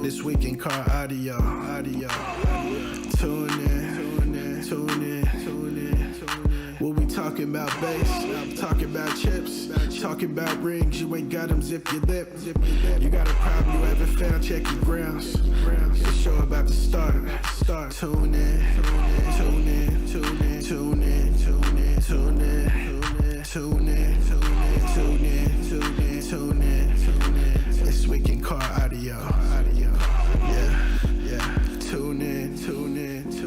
This week in car audio. Tune in. We'll be talking about bass, talking about chips, talking about rings. You ain't got them, zip your lip. You got a problem you haven't found, check your grounds. The show about to start. Tune in. This week in car audio. Yeah. Tune in.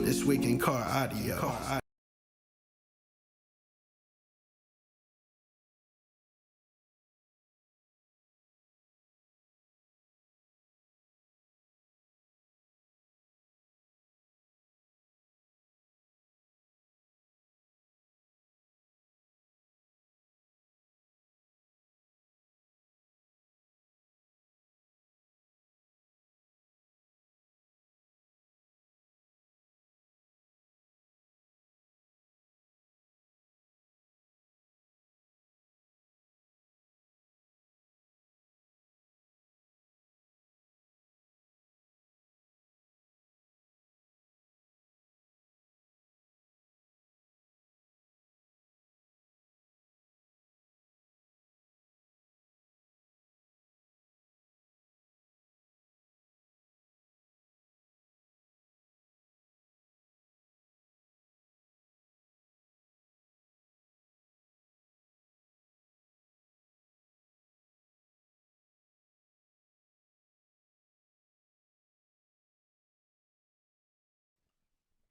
This week in car audio.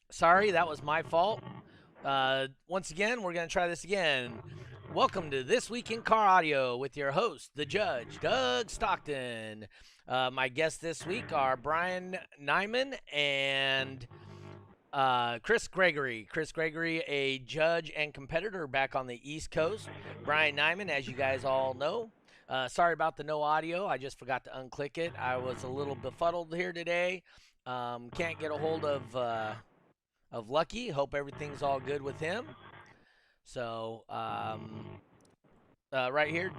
Sorry, that was my fault. Once again, we're going to try this again. Welcome to This Week in Car Audio with your host, the judge, Doug Stockton. My guests this week are Brian Nyman and Chris Gregory. Chris Gregory, a judge and competitor back on the East Coast. Brian Nyman, as you guys all know. Sorry about the no audio. I just forgot to unclick it. I was a little befuddled here today. Can't get a hold of Lucky. Hope everything's all good with him. So, right here,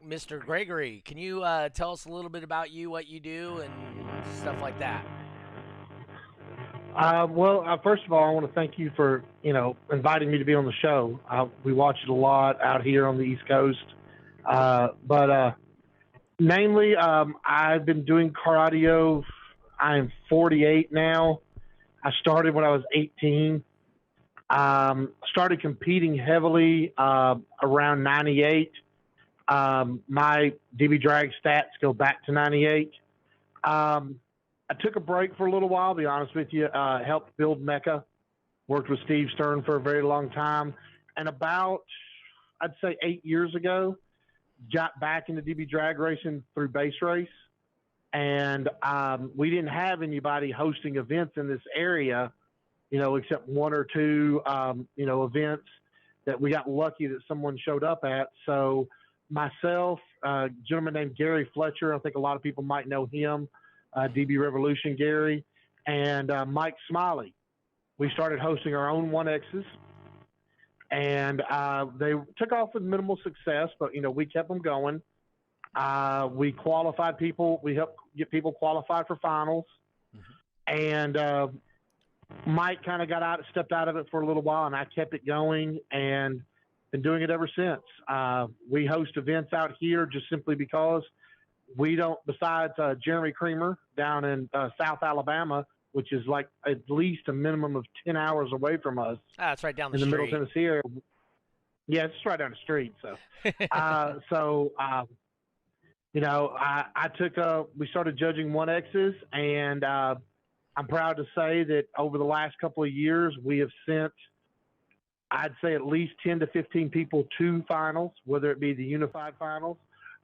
Mr. Gregory, can you tell us a little bit about you, what you do, and stuff like that? First of all, I want to thank you for, inviting me to be on the show. We watch it a lot out here on the East Coast. Mainly, I've been doing car audio. I'm 48 now. I started when I was 18. Started competing heavily around 98. My DbDrag stats go back to 98. I took a break for a little while, to be honest with you. Helped build Mecca. Worked with Steve Stern for a very long time. And about, I'd say 8 years ago, got back into DbDrag racing through Base Race. And we didn't have anybody hosting events in this area, except one or two, events that we got lucky that someone showed up at. So myself, a gentleman named Gary Fletcher, I think a lot of people might know him, DB Revolution Gary, and Mike Smiley. We started hosting our own 1Xs, and they took off with minimal success, but, we kept them going. We qualified people. We helped get people qualified for finals. Mm-hmm. And Mike kind of stepped out of it for a little while, and I kept it going and been doing it ever since. We host events out here just simply because we don't, besides Jeremy Creamer down in South Alabama, which is like at least a minimum of 10 hours away from us. It's right down the street. In the Middle Tennessee area. Yeah, it's right down the street. So, we started judging 1Xs, and I'm proud to say that over the last couple of years, we have sent, I'd say, at least 10 to 15 people to finals, whether it be the Unified Finals,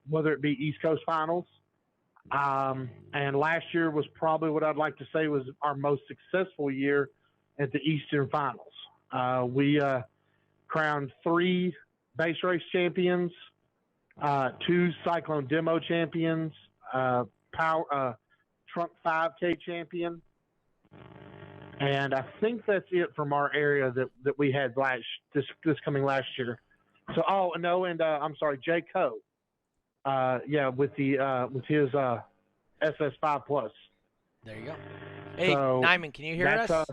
whether it be East Coast Finals. And last year was probably what I'd like to say was our most successful year at the Eastern Finals. We crowned 3 base race champions, 2 Cyclone Demo champions, Trunk 5K champion. And I think that's it from our area that we had this coming last year. So, I'm sorry, Jay Coe. With his SS5 Plus. There you go. Hey, So Nyman, can you hear us?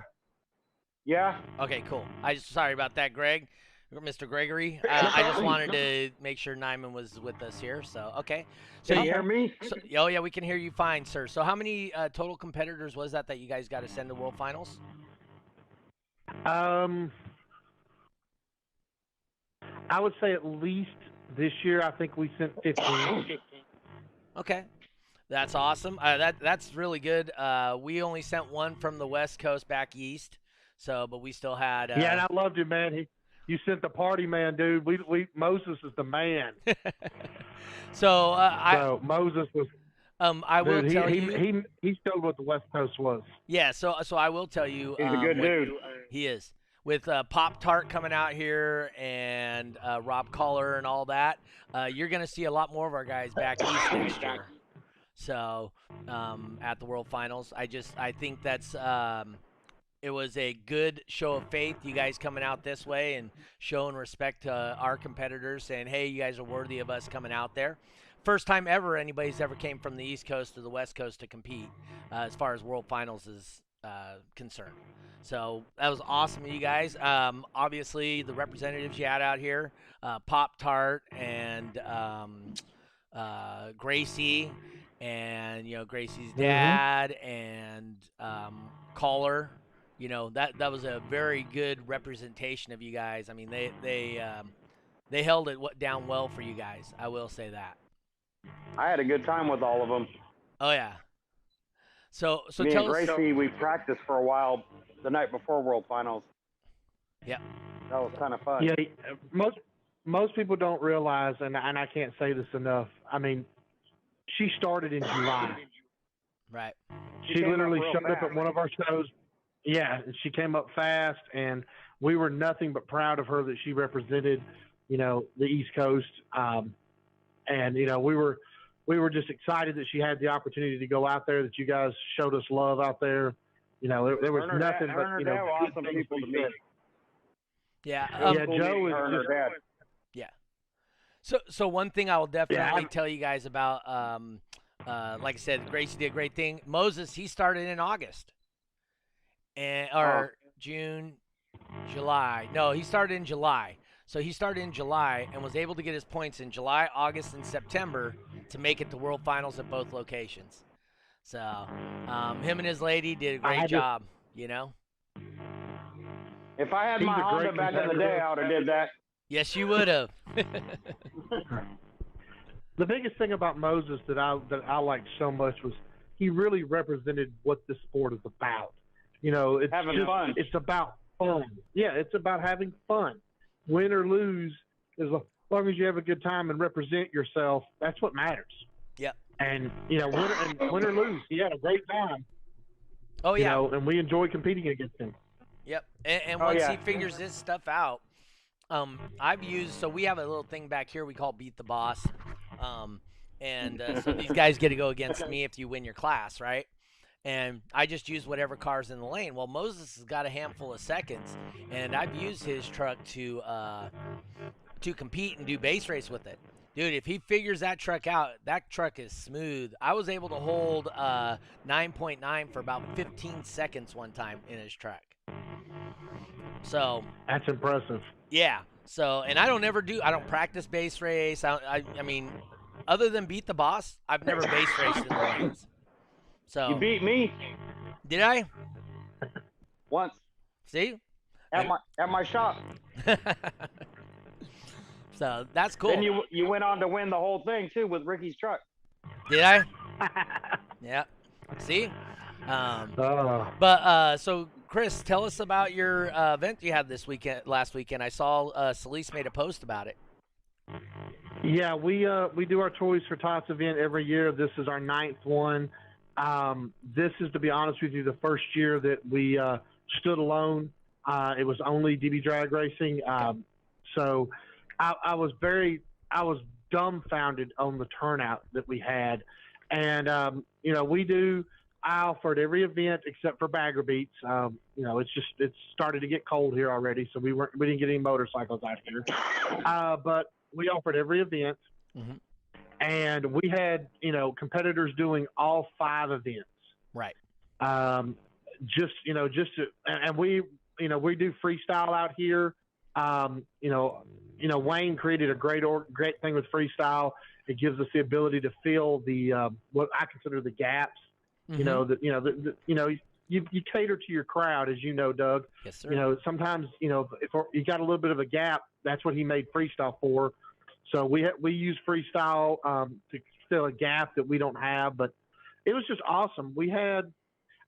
Yeah. Okay, cool. Sorry about that, Greg, Mr. Gregory. I just wanted to make sure Nyman was with us here. So okay. So Can you hear me? Oh yeah, we can hear you fine, sir. So how many total competitors was that you guys got to send to World Finals? I would say at least this year, I think we sent 15. Okay. That's awesome. That's really good. We only sent one from the West Coast back east, but we still had. Yeah, and I loved him, man. You sent the party man, dude. Moses is the man. So Moses was. I will tell you. He showed what the West Coast was. Yeah. So I will tell you. He's a good dude. He is. With Pop Tart coming out here and Rob Collar and all that, you're going to see a lot more of our guys back east next year. So at the World Finals, I think that's it was a good show of faith. You guys coming out this way and showing respect to our competitors, saying, "Hey, you guys are worthy of us coming out there." First time ever anybody's ever came from the East Coast to the West Coast to compete as far as World Finals is concerned. So that was awesome, you guys. Obviously, the representatives you had out here, Pop Tart and Gracie. And Gracie's dad and Caller, that was a very good representation of you guys. I mean, they held it down well for you guys. I will say that. I had a good time with all of them. Oh yeah. So Me tell and Gracie, we practiced for a while the night before World Finals. Yeah. That was kind of fun. Yeah, most people don't realize, and I can't say this enough. I mean, she started in July. Right. She literally showed up at one of our shows. Yeah, she came up fast, and we were nothing but proud of her that she represented, the East Coast. And we were just excited that she had the opportunity to go out there. That you guys showed us love out there. There was nothing but awesome people to meet. Yeah. Joe is just. Yeah. So one thing I will definitely tell you guys about, like I said, Gracie did a great thing. Moses, he started in August, June, July. No, he started in July. So he started in July and was able to get his points in July, August, and September to make it to World Finals at both locations. So him and his lady did a great job. If I had my Honda back in the day, I would have did that. Yes, you would have. The biggest thing about Moses that I liked so much was he really represented what the sport is about. It's having fun. It's about fun. Yeah, it's about having fun. Win or lose, as long as you have a good time and represent yourself, that's what matters. Yep. And win or lose, he had a great time. Oh yeah. And we enjoy competing against him. Yep. And once he figures this stuff out, so we have a little thing back here we call Beat the Boss. So these guys get to go against me if you win your class, right? And I just use whatever car's in the lane. Well, Moses has got a handful of seconds, and I've used his truck to compete and do base race with it. Dude, if he figures that truck out, that truck is smooth. I was able to hold 9.9 for about 15 seconds one time in his truck. So that's impressive. Yeah. So, and I don't practice base race. I mean, other than Beat the Boss, I've never base raced in the lanes. So you beat me. Did I? Once. See? At my shop. So that's cool. Then you went on to win the whole thing too with Ricky's truck. Did I? Yeah. See? So Chris, tell us about your event you had last weekend. I saw Celise made a post about it. Yeah, we do our Toys for Tots event every year. This is our 9th one. This is, to be honest with you, the first year that we stood alone. It was only DbDrag racing. So I was dumbfounded on the turnout that we had. And, I offered every event except for Bagger Beats. It's started to get cold here already, so we didn't get any motorcycles out here. But we offered every event. Mm-hmm. and we had, competitors doing all 5 events. Right. And we do freestyle out here. Wayne created a great thing with freestyle. It gives us the ability to fill the what I consider the gaps. Mm-hmm. You cater to your crowd, as you know, Doug. Yes, sir. Sometimes if you got a little bit of a gap, that's what he made freestyle for. So we use freestyle to fill a gap that we don't have, but it was just awesome. We had,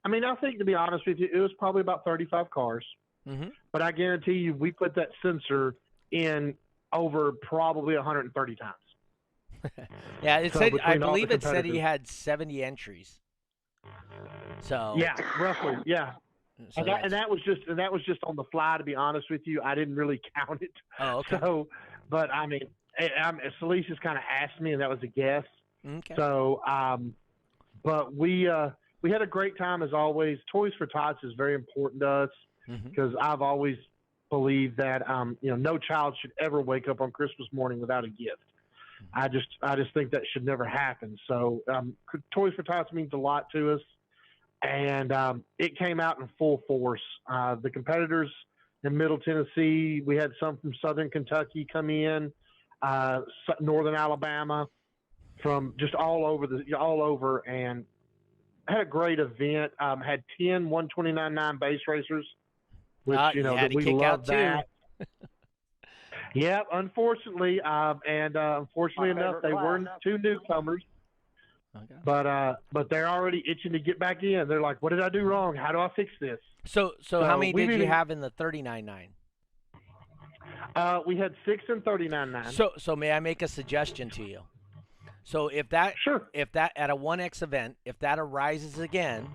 I think, to be honest with you, it was probably about 35 cars. Mm-hmm. But I guarantee you, we put that sensor in over probably 130 times. Yeah, it So said. I between all the believe it said he competitors. had 70 entries. So Yeah, roughly. Yeah, so and that was just on the fly. To be honest with you, I didn't really count it. Oh, okay. So, but Celeste kind of asked me, and that was a guess. Okay. So, but we had a great time as always. Toys for Tots is very important to us because I've always believed that no child should ever wake up on Christmas morning without a gift. I just think that should never happen. So Toys for Tots means a lot to us, and it came out in full force. The competitors in Middle Tennessee, we had some from Southern Kentucky come in, Northern Alabama, from just all over, and had a great event. Had 10 129.9 base racers, which that we love that. Yeah, unfortunately, unfortunately enough, they were 2 newcomers. Okay. But they're already itching to get back in. They're like, "What did I do wrong? How do I fix this?" So how many did you have in the 39.9? We had 6 in 39.9. So may I make a suggestion to you? So if that at a 1X event, if that arises again,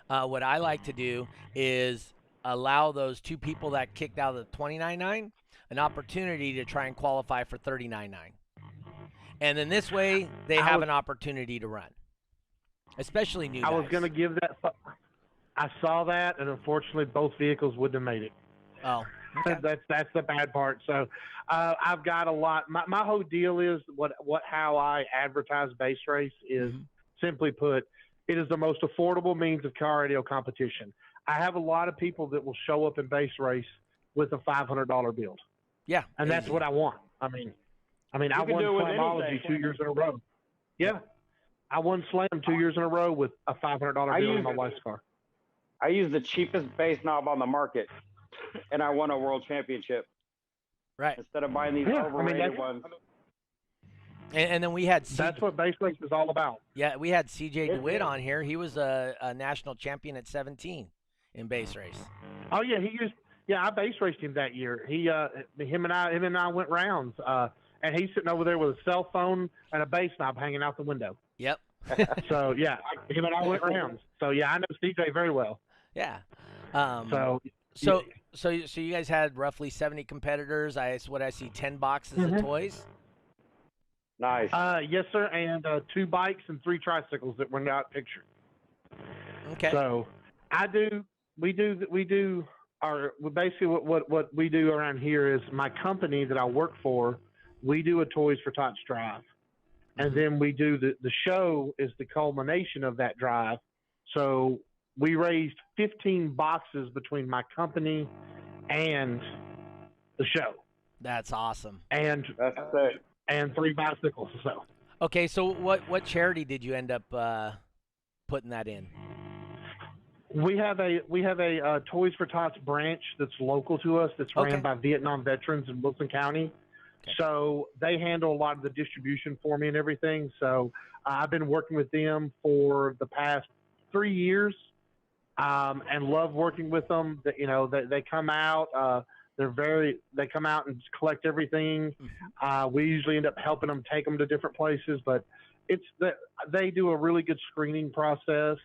what I like to do is allow those 2 people that kicked out of the 29.9 an opportunity to try and qualify for 39.9. And then this way, they have an opportunity to run, especially new guys. I was going to give that. I saw that, and unfortunately, both vehicles wouldn't have made it. Oh, okay. That's the bad part. So I've got a lot. My whole deal is how I advertise base race is simply put, it is the most affordable means of car radio competition. I have a lot of people that will show up in base race with a $500 build. Yeah, and that's what I want. I won Slamology 2 years in a row. Yeah, I won Slam 2 years in a row with a $500 bill in my wife's car. I used the cheapest base knob on the market, and I won a world championship. Right. Instead of buying these overrated ones. And then we had that's what base race is all about. Yeah, we had C.J. DeWitt on here. He was a national champion at 17 in base race. Oh yeah, I base raced him that year. Him and I went rounds, and he's sitting over there with a cell phone and a base knob hanging out the window. Yep. So yeah, him and I went rounds. So yeah, I know CJ very well. Yeah. So you guys had roughly 70 competitors. I see 10 boxes of toys. Nice. Yes, sir, and 2 bikes and 3 tricycles that were not pictured. Okay. So we do. Basically what we do around here is my company that I work for, we do a Toys for Tots drive. And then we do the show is the culmination of that drive. So we raised 15 boxes between my company and the show. That's awesome. And that's it. And 3 bicycles. So okay, so what charity did you end up putting that in? We have a Toys for Tots branch that's local to us that's ran by Vietnam veterans in Wilson County. Okay. So they handle a lot of the distribution for me and everything. So I've been working with them for the past 3 years, and love working with them. They come out. They come out and collect everything. We usually end up helping them take them to different places, but they do a really good screening process.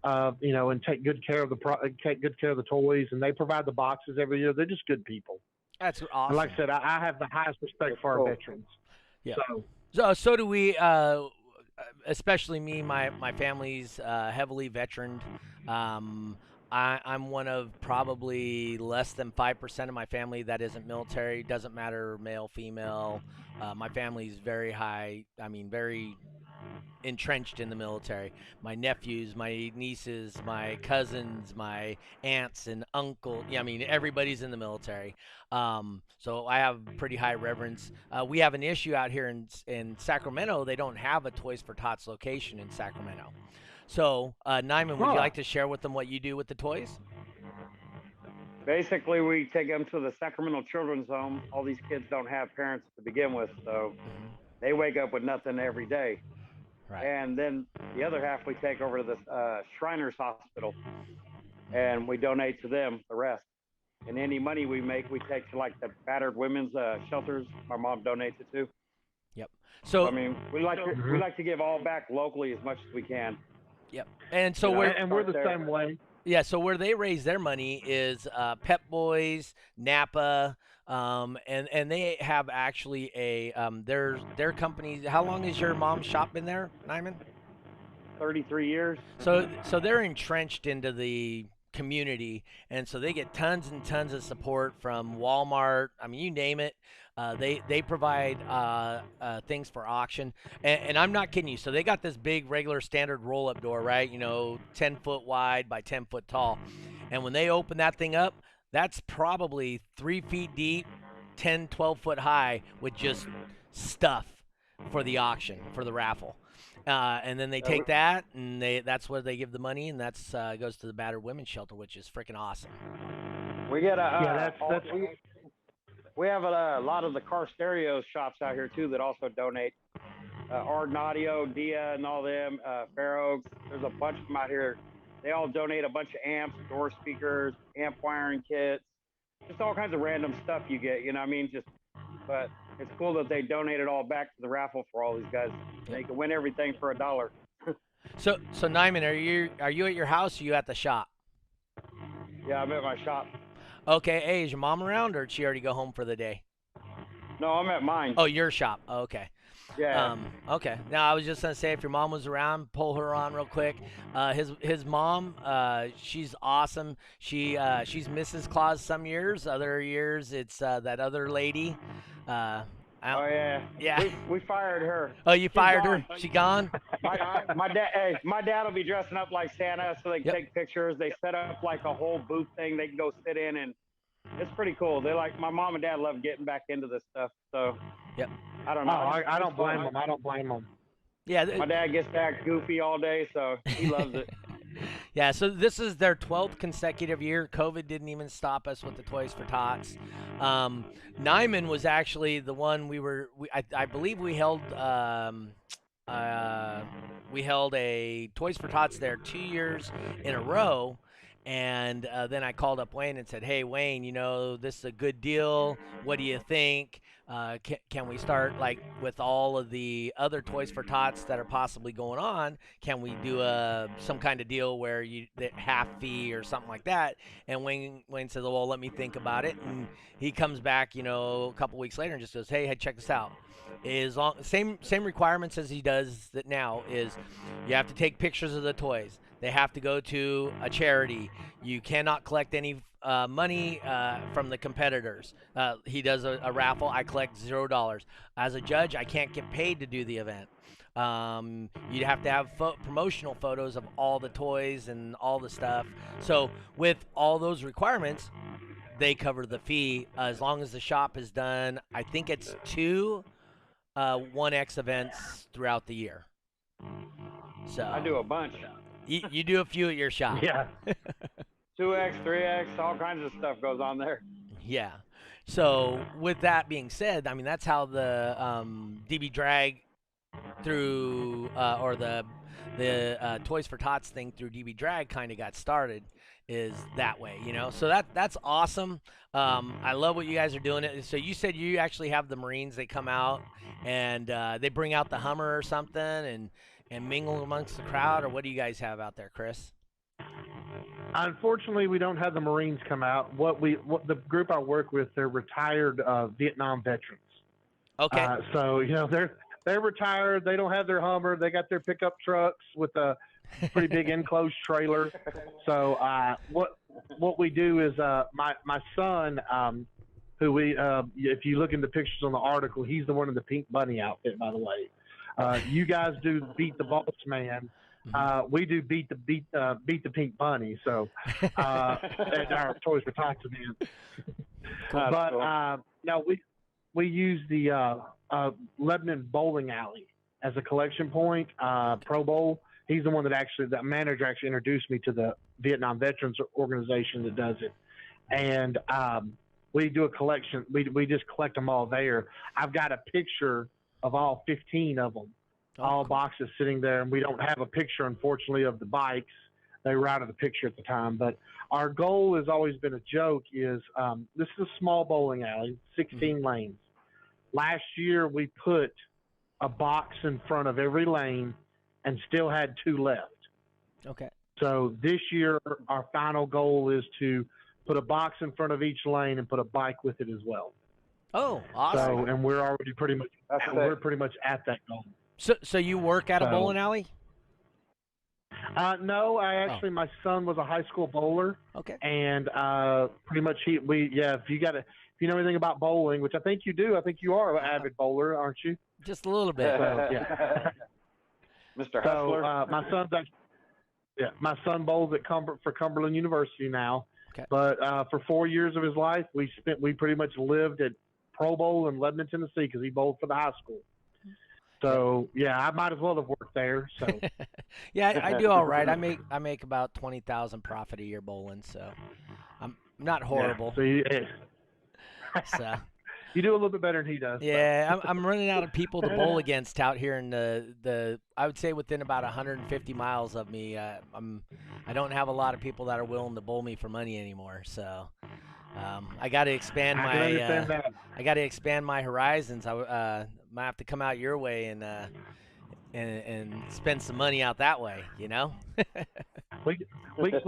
And take good care of the toys, and they provide the boxes every year. They're just good people. That's awesome. And like I said, I have the highest respect for our veterans. Yeah. So do we. Especially me. My family's heavily veteraned. I'm one of probably less than 5% of my family that isn't military. Doesn't matter male, female. My family's very high. I mean, very entrenched in the military. My nephews, my nieces, my cousins, my aunts and uncle. Yeah, I mean everybody's in the military. So I have pretty high reverence. We have an issue out here in Sacramento. They don't have a Toys for Tots location in Sacramento. So Nyman, would you like to share with them what you do with the toys? Basically, we take them to the Sacramento Children's Home. All these kids don't have parents to begin with, so they wake up with nothing every day. Right. And then the other half we take over to the Shriners Hospital, and we donate to them the rest. And any money we make, we take to like the battered women's shelters. My mom donates it to. Yep. So I mean, we like to give all back locally as much as we can. Yep. And so we're the same way. Yeah. So where they raise their money is Pep Boys, Napa. And they have actually a their company. How long has your mom's shop been there, Nyman? 33 years. So they're entrenched into the community, and so they get tons and tons of support from Walmart. I mean, you name it. They provide things for auction, and I'm not kidding you. So they got this big regular standard roll-up door, right? 10 foot wide by 10 foot tall, and when they open that thing up, that's probably 3 feet deep, 10, 12 foot high with just stuff for the auction, for the raffle. And then they take that, and that's where they give the money, and that's goes to the battered women's shelter, which is freaking awesome. We get we have a lot of the car stereo shops out here, too, that also donate. Arden Audio, Dia, and all them, Fair Oaks. There's a bunch of them out here. They all donate a bunch of amps, door speakers, amp wiring kits, just all kinds of random stuff you get, but it's cool that they donate it all back to the raffle for all these guys. They can win everything for $1. So Nyman, are you at your house or are you at the shop? Yeah, I'm at my shop. Okay, hey, is your mom around or did she already go home for the day? No, I'm at mine. Oh, your shop. Oh, okay. Yeah. Okay. Now I was just gonna say, if your mom was around, pull her on real quick. His mom, she's awesome. She's Mrs. Claus some years. Other years, it's that other lady. Oh yeah. Yeah. We fired her. Oh, you fired her? She gone? My dad will be dressing up like Santa so they can take pictures. They set up like a whole booth thing they can go sit in, and it's pretty cool. My mom and dad love getting back into this stuff. So. Yep. I don't know. I don't blame them. I don't blame them. Yeah. My dad gets that goofy all day, so he loves it. Yeah, so this is their 12th consecutive year. COVID didn't even stop us with the Toys for Tots. Nyman was actually the one I believe we held a Toys for Tots there 2 years in a row. And then I called up Wayne and said, hey, Wayne, this is a good deal. What do you think? Can we start, like, with all of the other Toys for Tots that are possibly going on? Can we do some kind of deal where the half fee or something like that? And Wayne says, well, let me think about it. And he comes back, a couple weeks later and just goes, hey, check this out. Same requirements as he does that now is you have to take pictures of the toys. They have to go to a charity. You cannot collect any money from the competitors. He does a raffle. I collect $0. As a judge, I can't get paid to do the event. You'd have to have promotional photos of all the toys and all the stuff. So with all those requirements, they cover the fee as long as the shop is done. I think it's 2 1X events throughout the year. So I do a bunch. You do a few at your shop. Yeah. 2X, 3X, all kinds of stuff goes on there. Yeah. So with that being said, I mean, that's how the DbDrag through or the Toys for Tots thing through DbDrag kind of got started, is that way, So that's awesome. I love what you guys are doing. So you said you actually have the Marines. They come out and they bring out the Hummer or something and mingle amongst the crowd, or what do you guys have out there, Chris? Unfortunately, we don't have the Marines come out. What the group I work with, they're retired Vietnam veterans. Okay. So they're retired. They don't have their Hummer. They got their pickup trucks with a pretty big enclosed trailer. So what we do is my son, who we if you look in the pictures on the article, he's the one in the pink bunny outfit, by the way. You guys do Beat the Boss Man. We do beat the pink bunny. So at our Toys for Tots event. But cool. No, we use the Lebanon Bowling Alley as a collection point. Pro Bowl. He's the one the manager actually introduced me to the Vietnam Veterans Organization that does it, and we do a collection. We just collect them all there. I've got a picture of all 15 of them. All boxes sitting there, and we don't have a picture, unfortunately, of the bikes. They were out of the picture at the time. But our goal has always been a joke is this is a small bowling alley, 16 lanes. Last year, we put a box in front of every lane and still had 2 left. Okay. So this year, our final goal is to put a box in front of each lane and put a bike with it as well. Oh, awesome. So, and we're already pretty much at that goal. So you work at a bowling alley? No, my son was a high school bowler. Okay. And pretty much if you know anything about bowling, which I think you do, I think you are an avid bowler, aren't you? Just a little bit. So, yeah. Mr. Hustler. So my son bowls at Cumberland University now. Okay. But for 4 years of his life, we pretty much lived at Pro Bowl in Lebanon, Tennessee, because he bowled for the high school. So yeah, I might as well have worked there. So yeah, I do all right. I make about 20,000 profit a year bowling, so I'm not horrible. Yeah, so you do a little bit better than he does. Yeah, I'm running out of people to bowl against out here in the I would say within about 150 miles of me. I don't have a lot of people that are willing to bowl me for money anymore. So I got to expand my horizons. I might have to come out your way and spend some money out that way. You know. we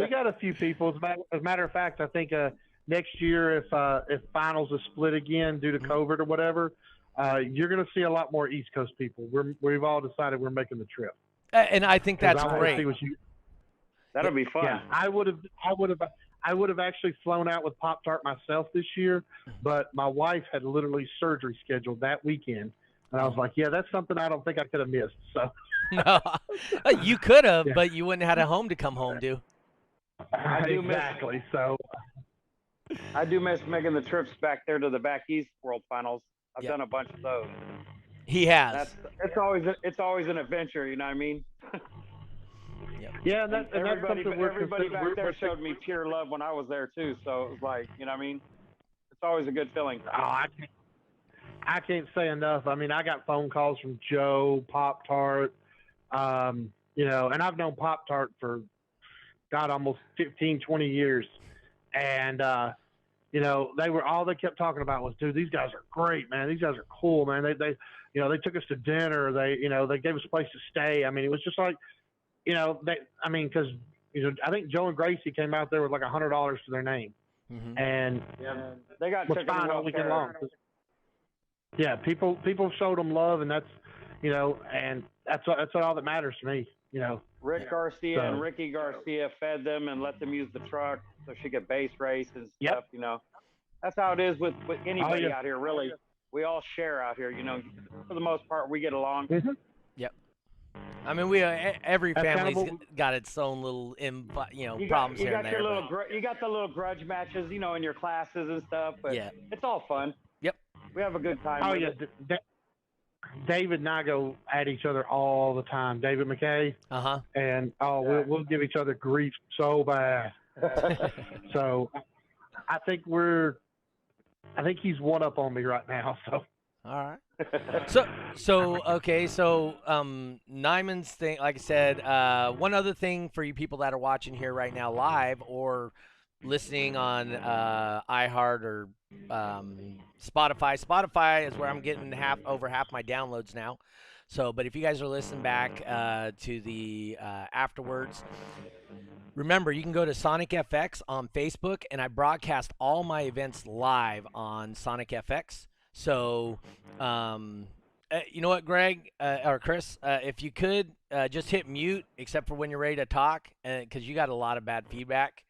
got a few people. As a matter of fact, I think next year, if finals are split again due to COVID or whatever, you're going to see a lot more East Coast people. We've all decided we're making the trip, and I think that's great. That'll be fun. Yeah, I would have actually flown out with Pop-Tart myself this year, but my wife had literally surgery scheduled that weekend, and I was like, yeah, that's something I don't think I could have missed. So no, you could have, but you wouldn't have had a home to come home to. Exactly. So I do miss making the trips back there to the Back East World Finals. I've done a bunch of those. He has. It's always an adventure. You know what I mean? Yeah, and that's something everybody back there showed me pure love when I was there too. So it was like, you know what I mean? It's always a good feeling. Oh, I can't say enough. I mean, I got phone calls from Joe, Pop-Tart, and I've known Pop-Tart for, God, almost 15, 20 years. And, they kept talking about was, dude, these guys are great, man. These guys are cool, man. They took us to dinner. They gave us a place to stay. I mean, it was just like, because, I think Joe and Gracie came out there with like $100 to their name. Mm-hmm. And they got was fine all weekend long. Yeah, people showed them love, and that's, and that's all that matters to me, Rick Garcia and Ricky Garcia fed them and let them use the truck so she could base race and stuff, That's how it is with anybody out here, really. We all share out here, For the most part, we get along. Mm-hmm. Yep. I mean, every family's got its own little, problems here and there. You got the little grudge matches, in your classes and stuff, but it's all fun. Yep. We have a good time. Oh, yeah. David and I go at each other all the time. David McKay. Uh-huh. And we'll give each other grief so bad. So I think he's one up on me right now. So. All right. So Nyman's thing, like I said, one other thing for you people that are watching here right now live or listening on iHeart or Spotify. Spotify is where I'm getting over half my downloads now. So, but if you guys are listening back to the afterwards, remember you can go to Sonic FX on Facebook, and I broadcast all my events live on Sonic FX. So You know what, Greg or Chris, if you could just hit mute, except for when you're ready to talk, because you got a lot of bad feedback.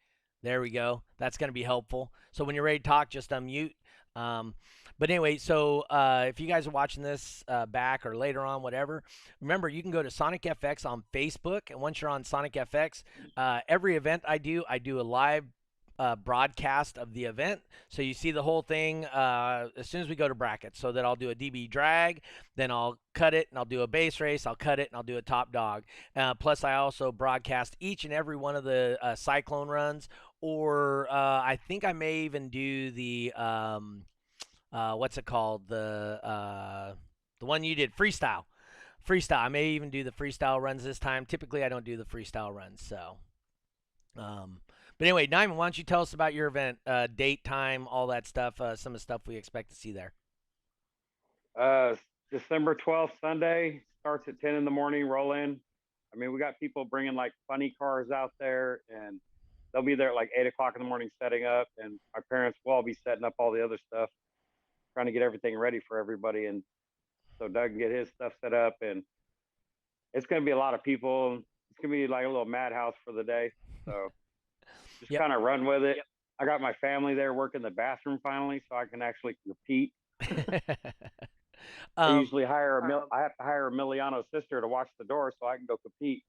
There we go. That's going to be helpful. So when you're ready to talk, just unmute. But anyway, so if you guys are watching this back or later on, whatever, remember you can go to Sonic FX on Facebook, and once you're on Sonic FX, every event I do a live broadcast of the event, so you see the whole thing as soon as we go to brackets. So that I'll do a DbDrag, then I'll cut it and I'll do a base race, I'll cut it and I'll do a top dog. Plus I also broadcast each and every one of the cyclone runs, or I think I may even do the what's it called, the one you did, freestyle. I may even do the freestyle runs this time. Typically I don't do the freestyle runs. So but anyway, Nyman, why don't you tell us about your event, date, time, all that stuff, some of the stuff we expect to see there. December 12th, Sunday, starts at 10 in the morning, roll in. I mean, we got people bringing like funny cars out there, and they'll be there at like 8 o'clock in the morning setting up, and my parents will all be setting up all the other stuff, trying to get everything ready for everybody. And so Doug can get his stuff set up, and it's going to be a lot of people. It's going to be like a little madhouse for the day. So just kind of run with it. I got my family there working the bathroom finally, so I can actually compete. I usually hire I have to hire Emiliano's sister to watch the door so I can go compete.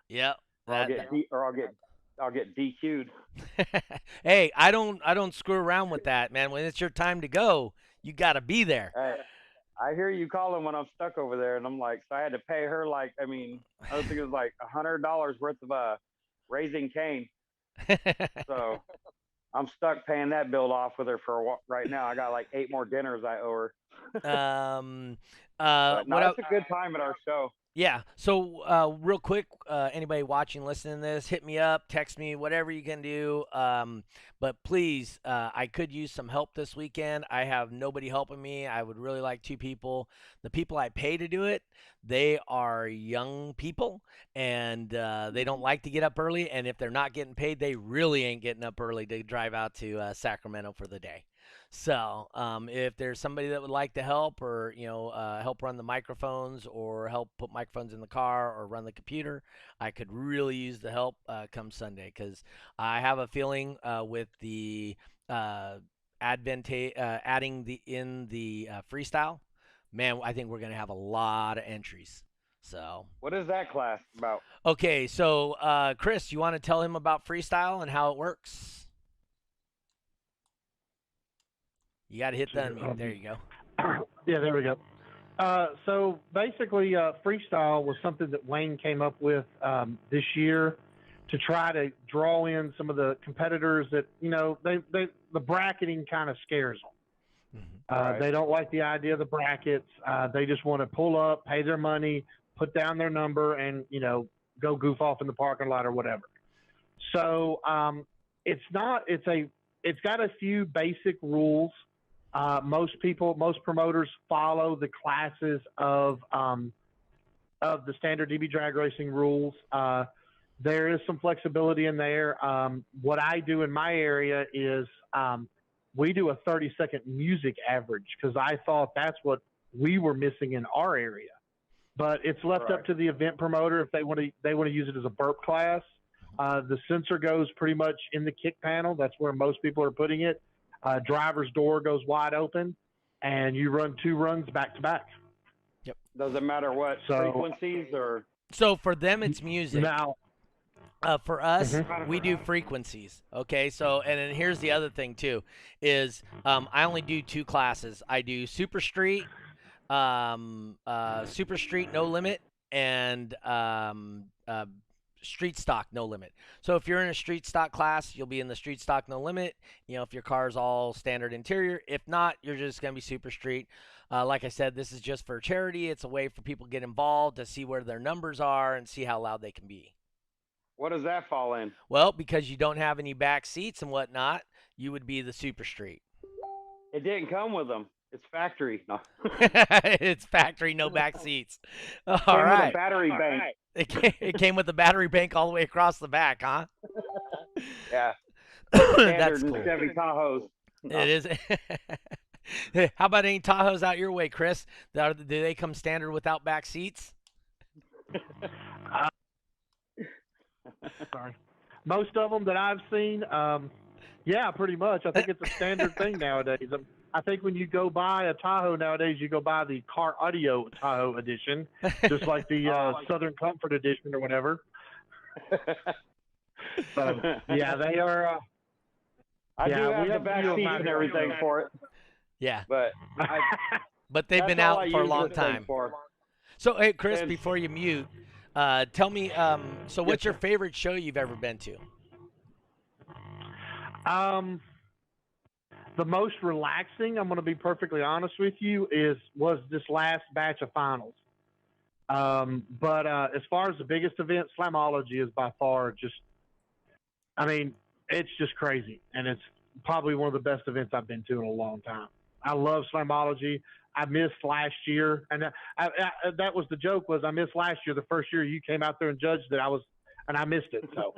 Yep. I'll get DQ'd. Hey, I don't screw around with that, man. When it's your time to go, you got to be there. Hey, I hear you calling when I'm stuck over there, and I'm like, so I had to pay her I don't think it was like $100 worth of Raising Cane. So I'm stuck paying that bill off with her for right now. I got like 8 more dinners I owe her. It's a good time at our show. Yeah. So real quick, anybody watching, listening to this, hit me up, text me, whatever you can do. But please, I could use some help this weekend. I have nobody helping me. I would really like 2 people. The people I pay to do it, they are young people, and they don't like to get up early. And if they're not getting paid, they really ain't getting up early to drive out to Sacramento for the day. So if there's somebody that would like to help, or help run the microphones, or help put microphones in the car, or run the computer, I could really use the help come Sunday, because I have a feeling with the adding the freestyle, man, I think we're gonna have a lot of entries. So what is that class about? Okay, so Chris, you want to tell him about freestyle and how it works? You got to hit the unmute. There you go. Yeah, there we go. So basically, freestyle was something that Wayne came up with this year to try to draw in some of the competitors that, the bracketing kind of scares them. Right. They don't like the idea of the brackets. They just want to pull up, pay their money, put down their number, and, go goof off in the parking lot or whatever. So it's got a few basic rules. Most promoters follow the classes of the standard DbDrag racing rules. There is some flexibility in there. What I do in my area is we do a 30-second music average, because I thought that's what we were missing in our area. But it's left up to the event promoter if they want to use it as a burp class. The sensor goes pretty much in the kick panel. That's where most people are putting it. Driver's door goes wide open, and you run 2 runs back to back. Yep. Does it matter what frequencies or? So for them, it's music. Now, for us, we do frequencies. Okay. So, and then here's the other thing too, is I only do 2 classes. I do Super Street, no limit, and street stock no limit. So if you're in a street stock class, you'll be in the street stock no limit, if your car's all standard interior. If not, you're just going to be super street. Like I said, this is just for charity. It's a way for people to get involved, to see where their numbers are and see how loud they can be. What does that fall in? Well, because you don't have any back seats and whatnot, you would be the super street. It didn't come with them. It's factory. No. It's factory, no back seats. All right. With a battery bank. It came with the battery bank all the way across the back, huh? Yeah. That's cool. Chevy Tahoes. No. It is. How about any Tahoes out your way, Chris? Do they come standard without back seats? Sorry. Most of them that I've seen, yeah, pretty much. I think it's a standard thing nowadays. I think when you go buy a Tahoe nowadays, you go buy the Car Audio Tahoe edition, just like the Southern Comfort edition or whatever. But yeah, they are. I do have the have back few of seat mine and that are everything good. for it, Yeah. but But they've been that's all out I for a use long this thing time. for. So, hey, Chris, And- before you mute, tell me, so what's your favorite show you've ever been to? The most relaxing, I'm going to be perfectly honest with you, was this last batch of finals. But as far as the biggest event, Slamology is by far just, I mean, it's just crazy. And it's probably one of the best events I've been to in a long time. I love Slamology. I missed last year. And that was the joke, was I missed last year, the first year you came out there and judged that and I missed it. So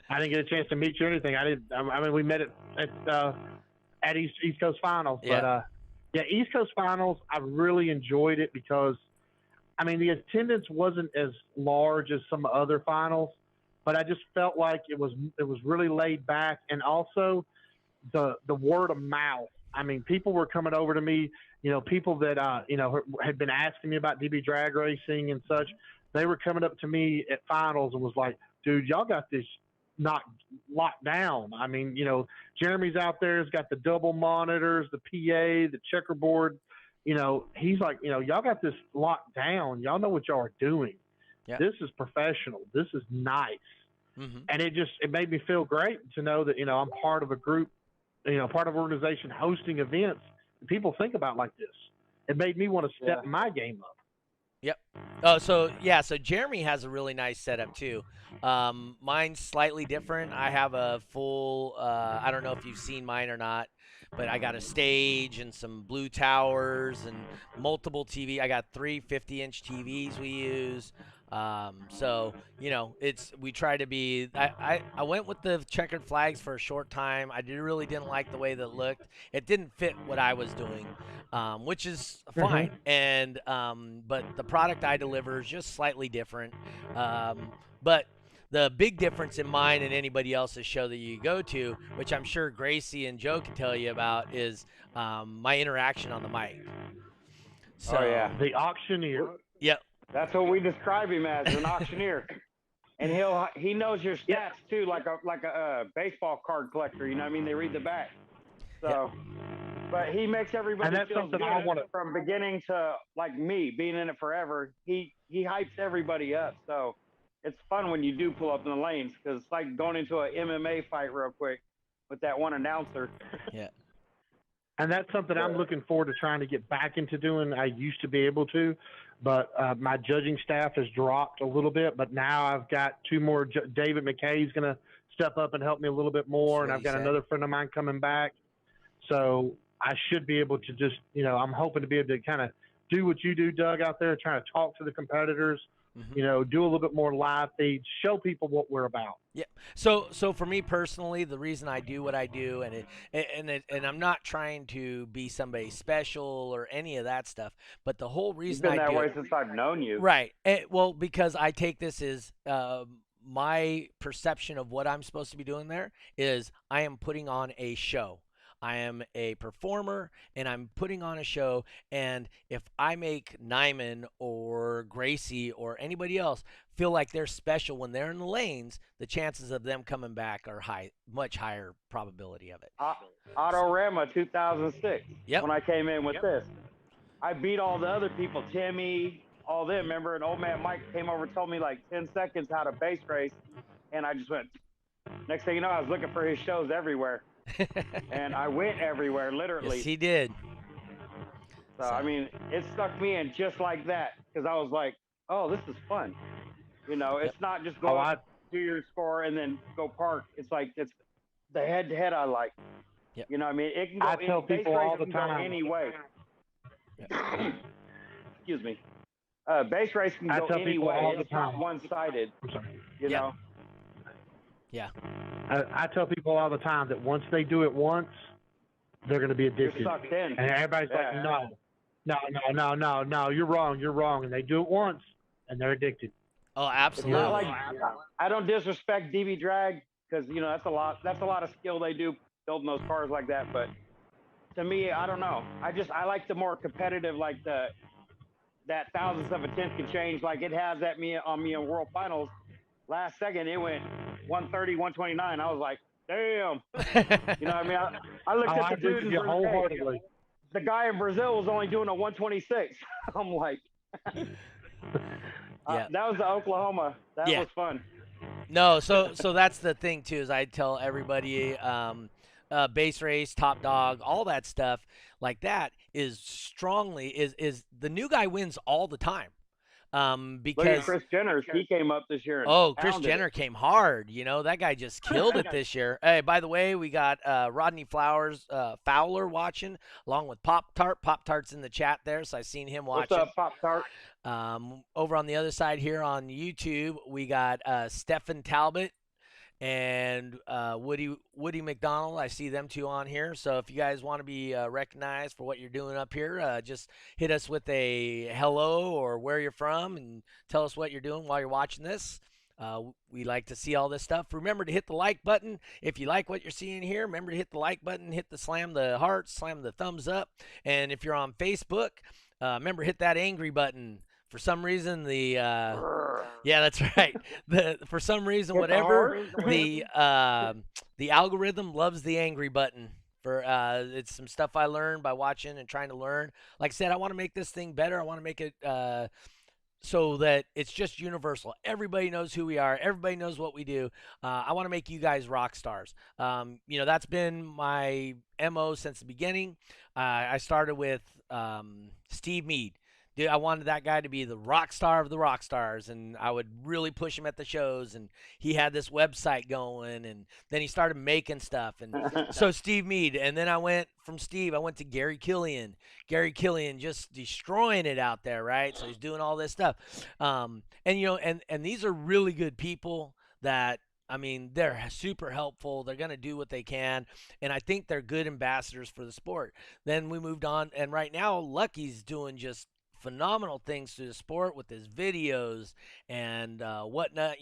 I didn't get a chance to meet you or anything. I mean, we met at East Coast Finals. Yeah. But East Coast Finals, I really enjoyed it because, I mean, the attendance wasn't as large as some other finals, but I just felt like it was really laid back, and also the word of mouth. I mean, people were coming over to me, people that had been asking me about DbDrag racing and such. They were coming up to me at finals and was like, "Dude, y'all got this not locked down." I mean, Jeremy's out there, has got the double monitors, the PA, the checkerboard. He's like, y'all got this locked down. Y'all know what y'all are doing. Yeah. This is professional. This is nice. Mm-hmm. And it made me feel great to know that, I'm part of a group, part of an organization hosting events that people think about like this. It made me want to step my game up. Yep. So Jeremy has a really nice setup too. Mine's slightly different. I have a full, I don't know if you've seen mine or not, but I got a stage and some blue towers and multiple TV. I got 3 50-inch TVs we use. So, we try to be, I went with the checkered flags for a short time. I really didn't like the way that it looked. It didn't fit what I was doing, which is fine. And, but the product I deliver is just slightly different. But the big difference in mine and anybody else's show that you go to, which I'm sure Gracie and Joe can tell you about, is my interaction on the mic. So, the auctioneer. Yep. That's what we describe him as, an auctioneer. And he knows your stats too, like a baseball card collector. You know what I mean? They read the back. So, but he makes everybody feel good from beginning to, like me, being in it forever. He hypes everybody up. So it's fun when you do pull up in the lanes, because it's like going into an MMA fight real quick with that one announcer. Yeah. And that's something I'm looking forward to trying to get back into doing. I used to be able to, but my judging staff has dropped a little bit. But now I've got 2 more. David McKay's going to step up and help me a little bit more. And I've got another friend of mine coming back. So I should be able to just, I'm hoping to be able to kind of do what you do, Doug, out there, trying to talk to the competitors, do a little bit more live feeds, show people what we're about. Yeah. So for me personally, the reason I do what I do, and I'm not trying to be somebody special or any of that stuff, but the whole reason You've been I that do way since I've known you. right. Well, because I take this as my perception of what I'm supposed to be doing there is I am putting on a show. I am a performer, and I'm putting on a show, and if I make Nyman or Gracie or anybody else feel like they're special when they're in the lanes, the chances of them coming back are much higher probability of it. Autorama 2006, Yep. when I came in with this. I beat all the other people, Timmy, all them, remember? And old man Mike came over and told me like 10 seconds how to base race, and I just went, next thing you know, I was looking for his shows everywhere. And I went everywhere, literally. Yes, he did. So, I mean, it stuck me in just like that, because I was like, oh, this is fun. It's not just go do your score and then go park. It's like, it's the head-to-head I like. Yep. You know what I mean? It can go I tell people all the time. any way. Excuse me. Base race can go any way. It's not one-sided. I'm sorry. You know? Yeah. I tell people all the time that once they do it once, they're going to be You're addicted. sucked in. And everybody's like, no, you're wrong. And they do it once, and they're addicted. Oh, It's absolutely. not like I don't disrespect DbDrag because that's a lot of skill they do building those cars like that. But to me, I don't know. I like the more competitive, like that thousandths of a tenth can change. Like it has on me in World Finals. Last second, it went 130, 129. I was like, damn. You know what I mean? I looked at the dude in Brazil. Wholeheartedly. The guy in Brazil was only doing a 126. I'm like, Yeah. that was the Oklahoma. That was fun. No, so that's the thing too. Is I tell everybody, base race, top dog, all that stuff like that is the new guy wins all the time. Because look at Chris Jenner, he came up this year. Chris Jenner came hard. That guy just killed it this year. Hey, by the way, we got Rodney Fowler watching along with Pop Tart. Pop Tart's in the chat there, so I seen him watching. What's up, Pop Tart? Over on the other side here on YouTube, we got Stephen Talbot and Woody McDonald. I see them two on here. So if you guys want to be recognized for what you're doing up here, just hit us with a hello or where you're from and tell us what you're doing while you're watching this. We like to see all this stuff. Remember to hit the like button. If you like what you're seeing here, remember to hit the like button, slam the heart, slam the thumbs up. And if you're on Facebook, remember hit that angry button. For some reason, yeah, that's right. For some reason, whatever, the algorithm loves the angry button. It's some stuff I learned by watching and trying to learn. Like I said, I want to make this thing better. I want to make it so that it's just universal. Everybody knows who we are. Everybody knows what we do. I want to make you guys rock stars. That's been my MO since the beginning. I started with Steve Meade. Dude, I wanted that guy to be the rock star of the rock stars, and I would really push him at the shows, and he had this website going, and then he started making stuff, and so Steve Meade, and then I went to Gary Killian. Gary Killian just destroying it out there, right? So he's doing all this stuff. And these are really good people that, I mean, they're super helpful. They're going to do what they can, and I think they're good ambassadors for the sport. Then we moved on, and right now Lucky's doing just phenomenal things to the sport with his videos and whatnot.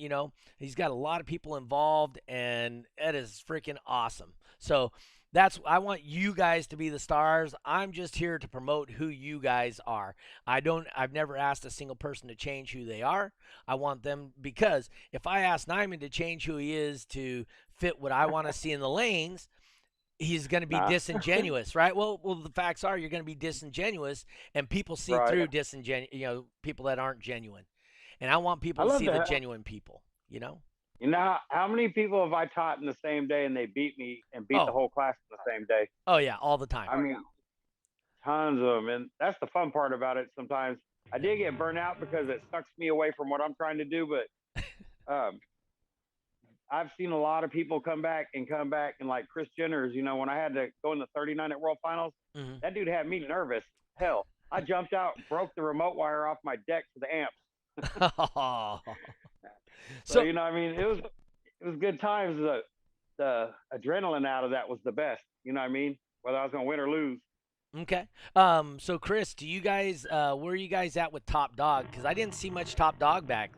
He's got a lot of people involved, and it is freaking awesome. So I want you guys to be the stars. I'm just here to promote who you guys are. I've never asked a single person to change who they are. I want them, because if I ask Nyman to change who he is to fit what I want to see in the lanes, he's going to be disingenuous, right? Well, the facts are you're going to be disingenuous, and people see through people that aren't genuine. And I want people to see the genuine people, You know how many people have I taught in the same day and they beat me and beat the whole class in the same day? Oh, yeah, all the time. I mean, tons of them. And that's the fun part about it sometimes. I did get burnt out because it sucks me away from what I'm trying to do, but I've seen a lot of people come back and like Chris Jenner's, when I had to go in the 39 at World Finals, that dude had me nervous. Hell, I jumped out, broke the remote wire off my deck to the amps. So it was good times. The adrenaline out of that was the best. You know what I mean? Whether I was going to win or lose. Okay. So Chris, do you guys, where are you guys at with Top Dog? Because I didn't see much Top Dog back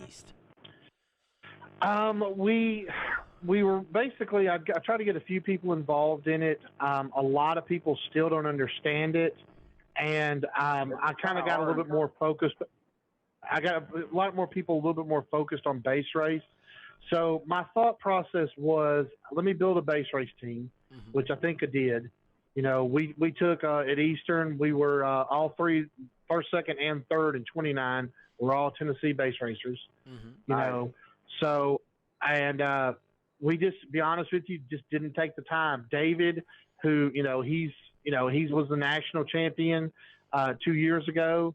east. We were basically, I tried to get a few people involved in it. A lot of people still don't understand it. And I kind of got a little bit more focused. I got a lot more people a little bit more focused on base race. So my thought process was, let me build a base race team, which I think I did. We took at Eastern, we were all three, first, second, and third in 29. We're all Tennessee base racers, So, and we just, to be honest with you, just didn't take the time. David, who, he was the national champion 2 years ago,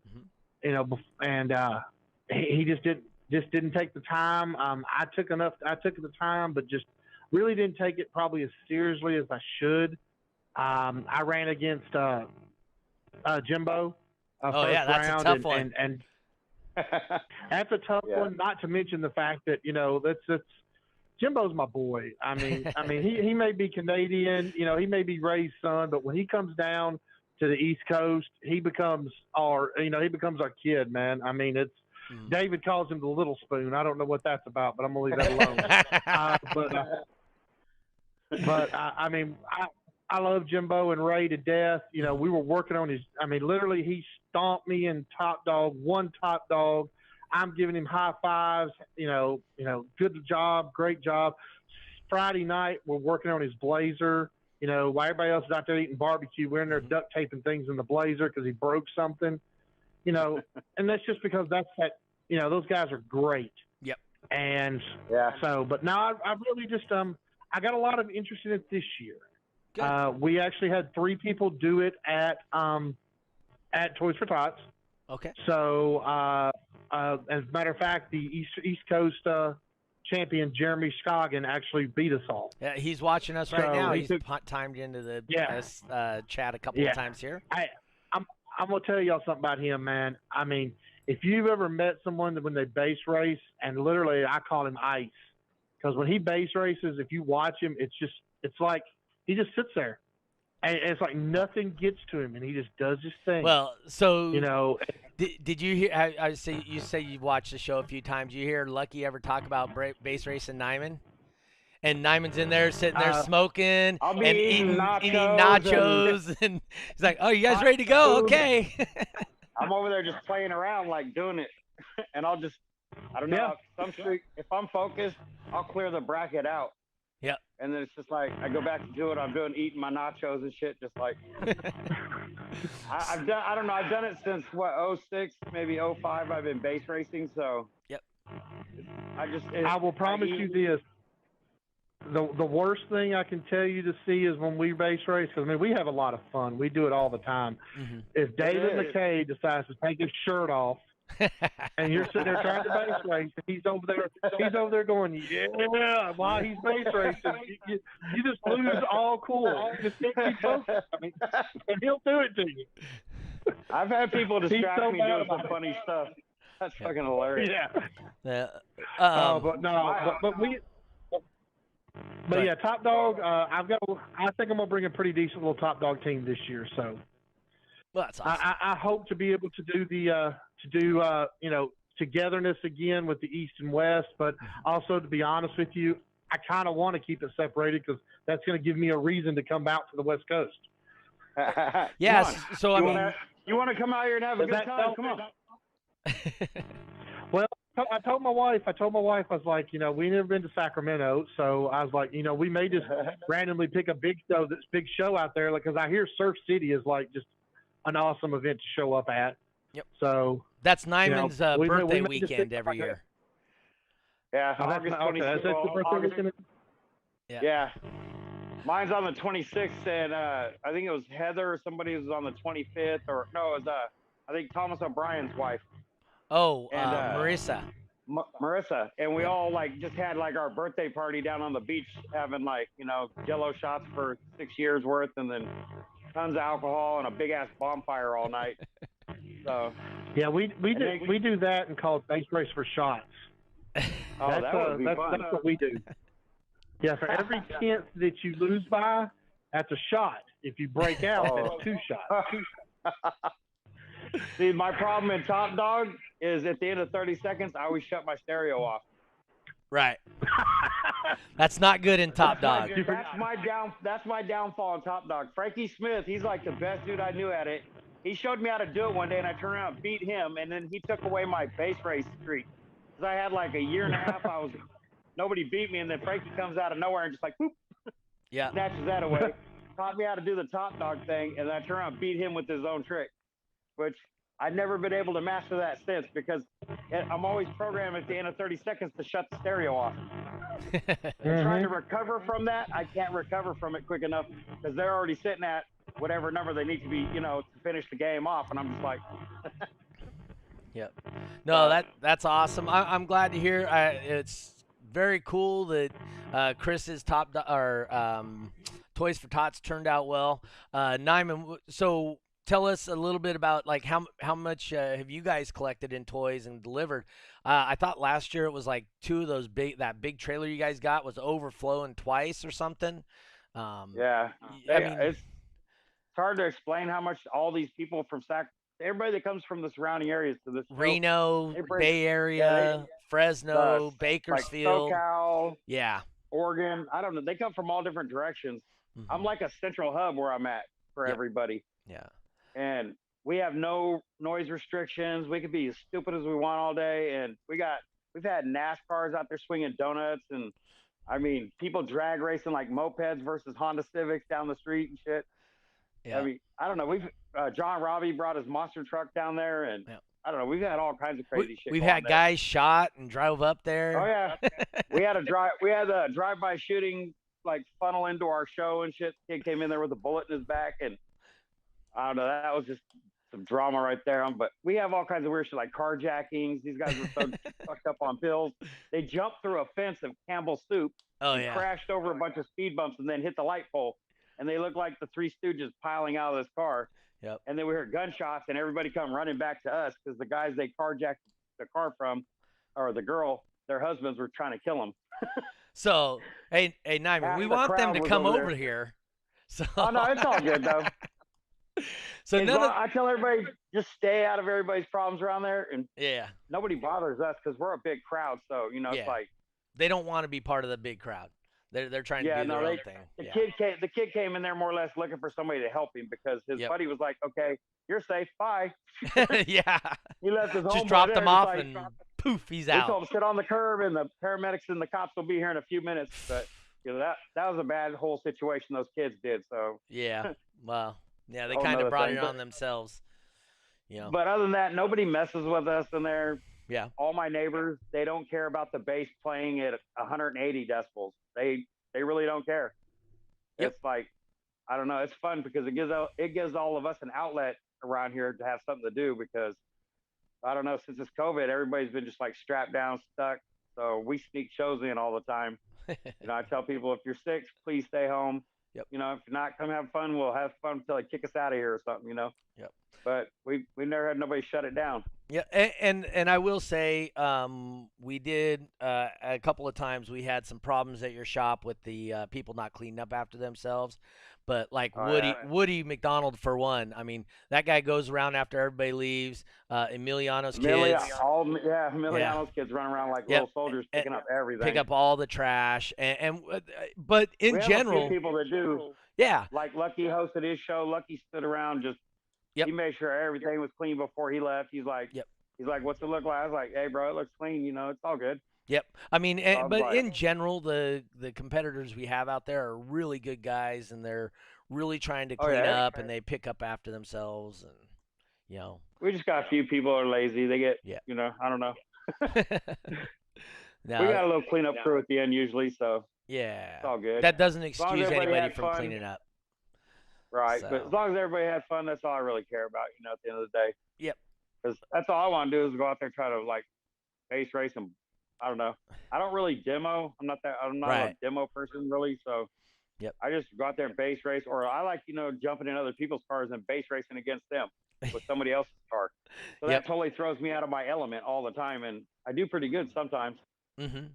and he just didn't take the time. I took the time, but just really didn't take it probably as seriously as I should. I ran against Jimbo. That's a tough one. And that's a tough one, not to mention the fact that, that's Jimbo's my boy. I mean, he may be Canadian, he may be Ray's son, but when he comes down to the East Coast, he becomes our kid, man. I mean, it's David calls him the little spoon. I don't know what that's about, but I'm gonna leave that alone. I mean, I love Jimbo and Ray to death. We were working on his. I mean, literally, he stomped me in Top Dog, won Top Dog. I'm giving him high fives. Good job, great job. Friday night, we're working on his blazer. While everybody else is out there eating barbecue, we're in there duct taping things in the blazer because he broke something. And that's just because those guys are great. Yep. And so, but now I really just I got a lot of interest in it this year. Good. We actually had 3 people do it at Toys for Tots. Okay. So, as a matter of fact, the East Coast champion Jeremy Scoggin actually beat us all. Yeah, he's watching us right now. He's timed into the chat a couple of times here. I'm gonna tell y'all something about him, man. I mean, if you've ever met someone that when they base race, and literally I call him ice, because when he base races, if you watch him, it's like he just sits there. And it's like nothing gets to him, and he just does his thing. Well, so did you hear? You say you watched the show a few times. Did you hear Lucky ever talk about base racing Nyman? And Nyman's in there sitting there smoking and eating nachos, and he's like, "Oh, you guys ready to go? Okay." I'm over there just playing around, like doing it, and I don't know. If I'm focused, I'll clear the bracket out. Yep. And then it's just like I go back to do it. I'm eating my nachos and shit, just like I've done it since 06, maybe 05. I've been base racing, so yep. I will promise you this: the worst thing I can tell you to see is when we base race. Because I mean, we have a lot of fun. We do it all the time. Mm-hmm. If David McKay decides to take his shirt off. And you're sitting there trying to base race, and he's over there going, yeah, while he's base racing, you just lose all cool. You just can't keep focused. I mean, and he'll do it to you. I've had people distract me doing some funny stuff. That's fucking hilarious. Yeah. But yeah, Top Dog. I think I'm gonna bring a pretty decent little Top Dog team this year. So. Well, that's awesome. I hope to be able to do togetherness again with the East and West, but also, to be honest with you, I kind of want to keep it separated because that's going to give me a reason to come out to the West Coast. Yes. So you want to come out here and have a good time? Come on. Well, I told my wife, I was like, we never been to Sacramento, so I was like, we may just randomly pick a big show out there, because I hear Surf City is like just an awesome event to show up at. Yep. So that's Nyman's birthday weekend every year. Yeah, August 26th. Yeah. Mine's on the 26th, and I think it was Heather or somebody was on the 25th, or no, it was I think Thomas O'Brien's wife. Oh, and Marissa. Marissa, and we all just had our birthday party down on the beach, having Jello shots for 6 years worth, and then tons of alcohol and a big ass bonfire all night. So yeah, we do that and call it base race for shots. That would be fun. That's what we do. Yeah, for every tenth that you lose by, that's a shot. If you break out, that's 2 shots. See, my problem in Top Dog is at the end of 30 seconds, I always shut my stereo off. Right. That's not good in Top Dog. That's my downfall in Top Dog. Frankie Smith, he's like the best dude I knew at it. He showed me how to do it one day, and I turned around and beat him, and then he took away my base race streak. Because I had a year and a half, nobody beat me, and then Frankie comes out of nowhere and just whoop, snatches that away. Taught me how to do the Top Dog thing, and then I turned around and beat him with his own trick, which I've never been able to master that since, because I'm always programmed at the end of 30 seconds to shut the stereo off. Trying to recover from that, I can't recover from it quick enough, because they're already sitting at whatever number they need to be, to finish the game off, and I'm just like. Yep. No, that's awesome. I'm glad to hear. It's very cool that Chris's Toys for Tots turned out well. Nyman, so tell us a little bit about like how much have you guys collected in toys and delivered? I thought last year it was like two of those that big trailer you guys got was overflowing twice or something. Yeah, I mean, it's hard to explain how much all these people from everybody that comes from the surrounding areas to this show, Reno, Bay yeah, Area, Fresno, like Bakersfield. SoCal, Yeah. Oregon. I don't know. They come from all different directions. I'm Mhm. like a central hub where I'm at for Yep. everybody. Yeah. And we have no noise restrictions. We can be as stupid as we want all day. And we've had NASCARs out there swinging donuts. And I mean, people drag racing like mopeds versus Honda Civics down the street and shit. Yeah. I mean, I don't know. John Robbie brought his monster truck down there, and Yeah. I don't know. We've had all kinds of crazy shit. We've going had there. guys shot and drove up there. Oh yeah, we had a drive-by shooting like funnel into our show and shit. Kid came in there with a bullet in his back, and I don't know. That was just some drama right there. But we have all kinds of weird shit like carjackings. These guys were so fucked up on pills. They jumped through a fence of Campbell Soup and crashed over a bunch of speed bumps and then hit the light pole. And they looked like the Three Stooges piling out of this car. Yep. And then we heard gunshots and everybody come running back to us because the guys they carjacked the car from, or the girl, their husbands were trying to kill them. So, hey, Nyman, we want them to come over here. So. Oh no, it's all good though. So I tell everybody just stay out of everybody's problems around there, and nobody bothers us because we're a big crowd. So it's like they don't want to be part of the big crowd. They're trying to do their own thing. The kid came in there more or less looking for somebody to help him because his buddy was like, "Okay, you're safe, bye." Yeah. He left his just dropped him off and poof, he's out. We told him sit on the curb, and the paramedics and the cops will be here in a few minutes. But that was a bad whole situation those kids did. So yeah, well, yeah, they kind of brought it on themselves. But other than that, nobody messes with us in there. Yeah. All my neighbors, they don't care about the bass playing at 180 decibels. They really don't care. Yep. It's like, I don't know. It's fun because it gives all of us an outlet around here to have something to do because, I don't know, since it's COVID, everybody's been just like strapped down, stuck. So we sneak shows in all the time. I tell people, if you're sick, please stay home. Yep. If you're not, come have fun. We'll have fun until they kick us out of here or something, Yep. But we never had nobody shut it down. Yeah, and I will say we did a couple of times we had some problems at your shop with the people not cleaning up after themselves. But like Woody McDonald for one, I mean that guy goes around after everybody leaves. Emiliano's kids, Emiliano's kids run around like little soldiers picking up everything. Pick up all the trash, but in general, we have a few people that do. Yeah, like Lucky hosted his show. Lucky stood around just. He made sure everything was clean before he left. He's like, what's it look like? I was like, hey, bro, it looks clean. It's all good. Yep. I mean, but in general, the competitors we have out there are really good guys, and they're really trying to clean up, and they pick up after themselves, and We just got a few people who are lazy. They get, I don't know. We got a little cleanup crew at the end usually, so it's all good. That doesn't excuse anybody from cleaning up. Right, so. But as long as everybody had fun, that's all I really care about, at the end of the day. Yep. Because that's all I want to do is go out there and try to, like, base race and, I don't know. I don't really demo. I'm not a demo person, really, so I just go out there and base race. Or I like, jumping in other people's cars and base racing against them with somebody else's car. So that totally throws me out of my element all the time, and I do pretty good sometimes. Mm-hmm.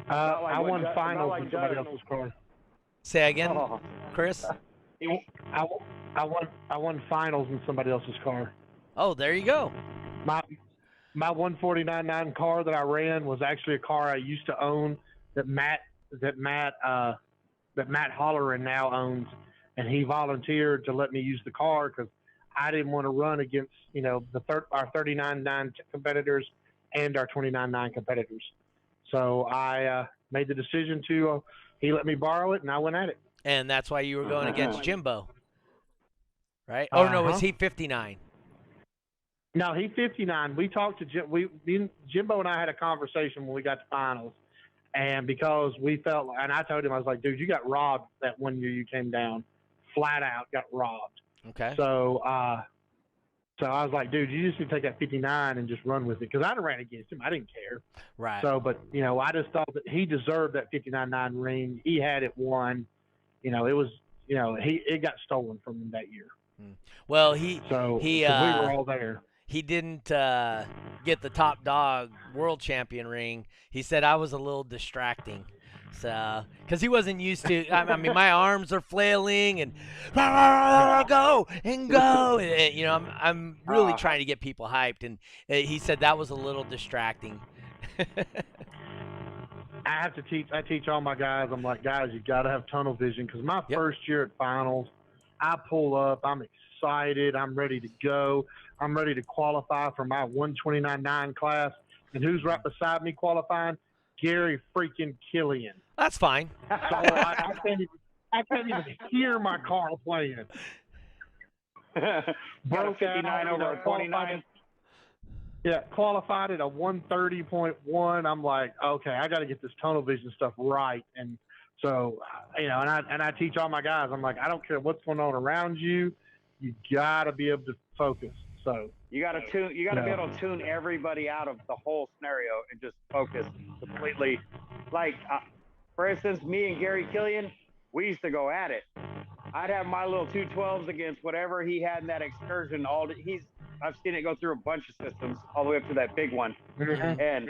I won finals with somebody else's car. Say again, Chris? I won finals in somebody else's car. Oh, there you go. My 149.9 car that I ran was actually a car I used to own that Matt Holleran now owns, and he volunteered to let me use the car because I didn't want to run against our 39.9 competitors and our 29.9 competitors. So I made the decision to. He let me borrow it, and I went at it. And that's why you were going against Jimbo, right? Oh, no, was he 59? No, he 59. We talked to Jimbo and I had a conversation when we got to finals, and because we felt, and I told him, I was like, dude, you got robbed that one year you came down, flat out got robbed. Okay. So I was like, dude, you just need to take that 59 and just run with it. Because I ran against him. I didn't care. Right. So, but, I just thought that he deserved that 59.9 ring. He had it won. It was, it got stolen from him that year. Well, So he we were all there. he didn't get the top dog world champion ring. He said I was a little distracting. So, because he wasn't used to, I mean, my arms are flailing and go and go. And, you know, I'm really trying to get people hyped. And he said that was a little distracting. I teach all my guys. I'm like, guys, you got to have tunnel vision, because my first year at finals, I pull up. I'm excited. I'm ready to go. I'm ready to qualify for my 129.9 class. And who's right beside me qualifying? Gary freaking Killian. That's fine. So I can't even hear my car playing. Broke 59 over a 29. Yeah, qualified at a 130.1. I'm like, okay, I got to get this tunnel vision stuff right. And so, you know, and I teach all my guys. I'm like, I don't care what's going on around you. You got to be able to focus. So you got to tune. You got to be able to tune everybody out of the whole scenario and just focus completely. Like, for instance, me and Gary Killian, we used to go at it. I'd have my little 212s against whatever he had in that excursion. I've seen it go through a bunch of systems all the way up to that big one, and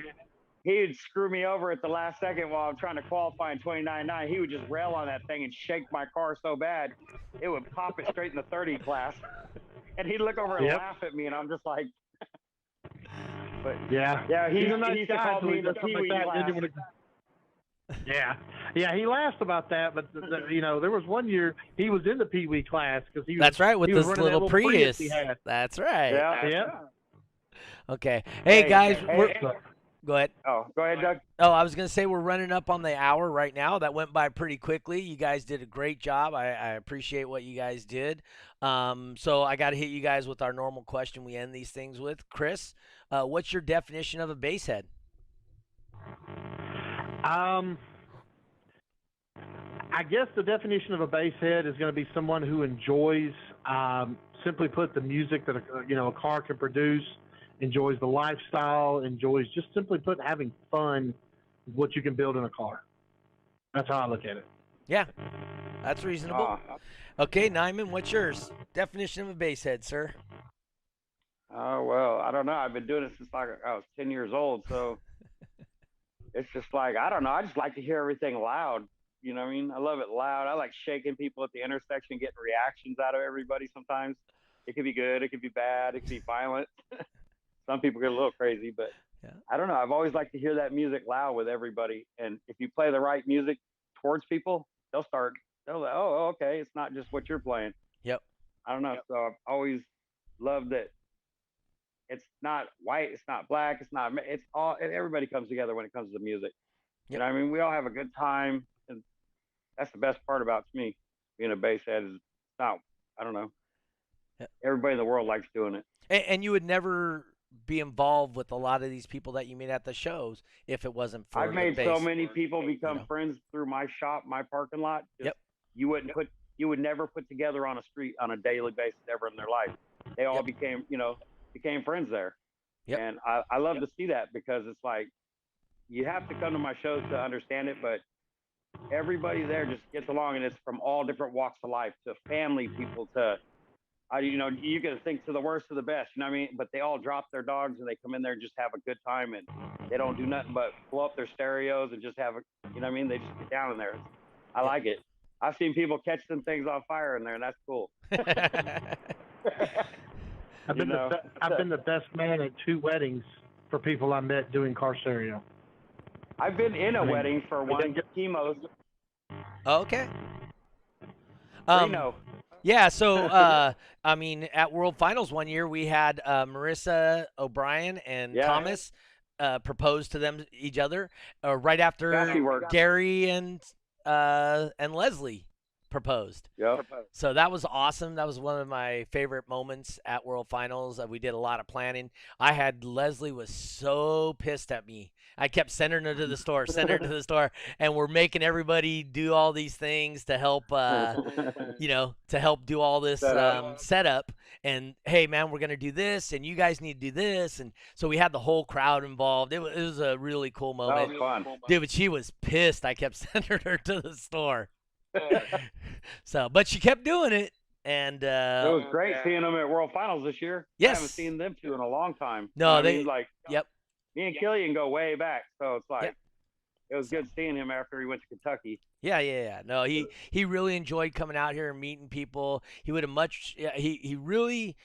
he'd screw me over at the last second while I'm trying to qualify in 29.9. He would just rail on that thing and shake my car so bad it would pop it straight in the 30 class. And he'd look over and laugh at me, and I'm just like, but yeah, he used to call me the Pee-wee class. Yeah, he laughs about that, but you know, there was one year he was in the Pee-wee class because he was. That's right, with this little Prius. He had. That's right. Yeah. Okay. Hey guys, go ahead. Oh, go ahead, Doug. Oh, I was going to say we're running up on the hour right now. That went by pretty quickly. You guys did a great job. I appreciate what you guys did. So I got to hit you guys with our normal question we end these things with. Chris, what's your definition of a bass head? I guess the definition of a bass head is going to be someone who enjoys, simply put, the music that a car can produce, enjoys the lifestyle, enjoys just simply put having fun with what you can build in a car. That's how I look at it. Yeah, that's reasonable. Okay, Nyman, what's yours? Definition of a bass head, sir? Oh, well, I don't know. I've been doing it since I was 10 years old, so it's just like, I don't know. I just like to hear everything loud. You know what I mean? I love it loud. I like shaking people at the intersection, getting reactions out of everybody sometimes. It could be good. It could be bad. It could be violent. Some people get a little crazy, but I don't know. I've always liked to hear that music loud with everybody. And if you play the right music towards people, they'll like, oh, okay. It's not just what you're playing. Yep. I don't know. So I've always loved that. It's not white. It's not black. It's all, everybody comes together when it comes to music. Yep. You know what I mean? We all have a good time. And that's the best part about me being a bass head is not, I don't know. Yep. Everybody in the world likes doing it. And you would never be involved with a lot of these people that you meet at the shows if it wasn't for I've made so many people become friends through my shop, my parking lot. Yep. You would never put together on a street on a daily basis ever in their life. They all became friends there. Yep. And I love to see that because it's like you have to come to my shows to understand it, but everybody there just gets along, and it's from all different walks of life, to family people, to you can think to the worst to the best, you know what I mean? But they all drop their dogs and they come in there and just have a good time, and they don't do nothing but blow up their stereos and just have you know what I mean? They just get down in there. I like it. I've seen people catch some things on fire in there, and that's cool. I've been the best man at 2 weddings for people I met doing car stereo. I've been in a wedding for one, Chemo's. Okay. Reno. Yeah, so, I mean, at World Finals one year, we had Marissa O'Brien and Thomas propose to each other right after Gary and Leslie proposed. Yep. So that was awesome. That was one of my favorite moments at World Finals. We did a lot of planning. Leslie was so pissed at me. I kept sending her to the store, and we're making everybody do all these things to help, to help do all this setup. And, hey, man, we're going to do this, and you guys need to do this. And so we had the whole crowd involved. It was a really cool moment. That was fun. Dude, but she was pissed. I kept sending her to the store. So, but she kept doing it. And it was great seeing them at World Finals this year. Yes. I haven't seen them two in a long time. No, I mean, like, yep. Me and Killian go way back, so it's like it was good seeing him after he went to Kentucky. Yeah. No, he really enjoyed coming out here and meeting people. He would have he really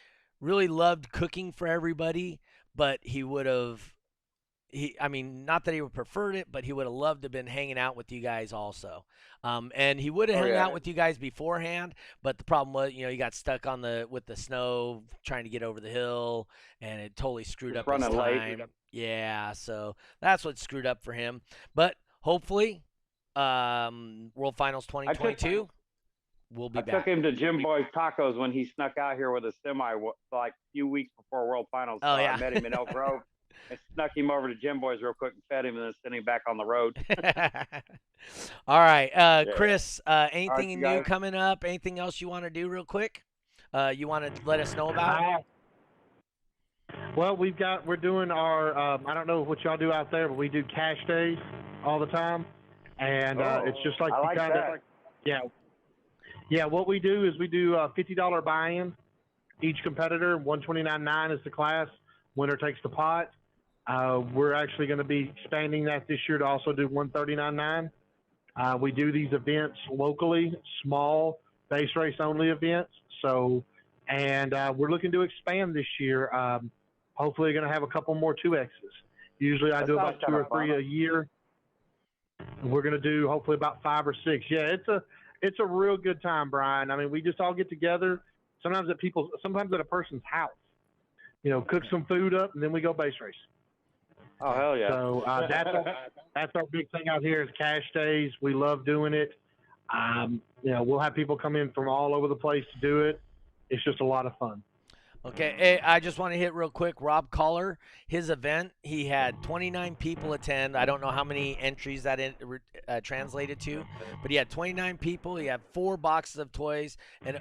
loved cooking for everybody, but he would have I mean, not that he would preferred it, but he would have loved to have been hanging out with you guys also. And he would have hung out with you guys beforehand, but the problem was, he got stuck with the snow trying to get over the hill, and it totally screwed up his time. Late. Yeah, so that's what screwed up for him. But hopefully, World Finals 2022, we'll be back. I took him to Jim Boy's Tacos when he snuck out here with a semi like a few weeks before World Finals. Oh, yeah. I met him in Elk Grove. I snuck him over to Jim Boy's real quick and fed him, and then sent him back on the road. All right, Chris. Anything new guys. coming up? Anything else you want to do real quick? You want to let us know about? Well, we're doing our. I don't know what y'all do out there, but we do cash days all the time, and it's just like I like that. Yeah. What we do is we do a $50 buy-in. Each competitor, $129.9 is the class. Winner takes the pot. We're actually going to be expanding that this year to also do $139.9. We do these events locally, small base race only events. So, and we're looking to expand this year. Hopefully, going to have a couple more 2Xs. Usually, I do about 2 or 3 a year. We're going to do hopefully about 5 or 6. Yeah, it's a real good time, Brian. I mean, we just all get together. Sometimes at a person's house. Cook some food up, and then we go base race. Oh, hell yeah. So that's our big thing out here is cash days. We love doing it. We'll have people come in from all over the place to do it. It's just a lot of fun. Okay, hey, I just want to hit real quick. Rob Collar, his event, he had 29 people attend. I don't know how many entries that translated to, but he had 29 people. He had 4 boxes of toys, and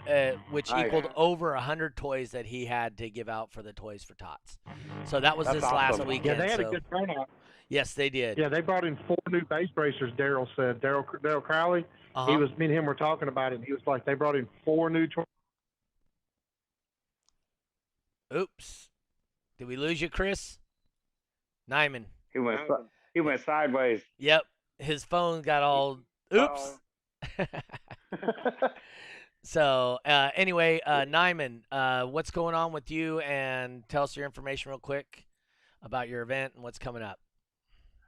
which equaled over 100 toys that he had to give out for the Toys for Tots. So that was this last weekend. Yeah, they had a good turnout. Yes, they did. Yeah, they brought in 4 new base racers. Daryl said. Daryl Crowley. Me and him were talking about it. And he was like, they brought in 4 new. Oops. Did we lose you, Chris? Nyman. He went sideways. Yep. His phone got all oops. So anyway, Nyman, what's going on with you? And tell us your information real quick about your event and what's coming up.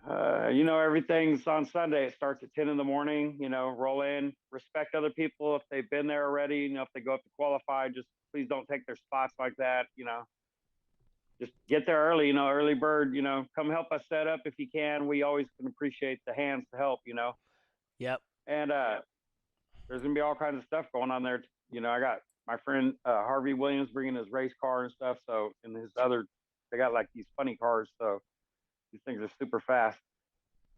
Everything's on Sunday. It starts at 10 in the morning. Roll in, respect other people if they've been there already. If they go up to qualify, just please don't take their spots like that. Just get there early. Early bird. Come help us set up if you can. We always can appreciate the hands to help. Yep. And there's gonna be all kinds of stuff going on there. I got my friend Harvey Williams bringing his race car and stuff. So and they got like these funny cars. So these things are super fast.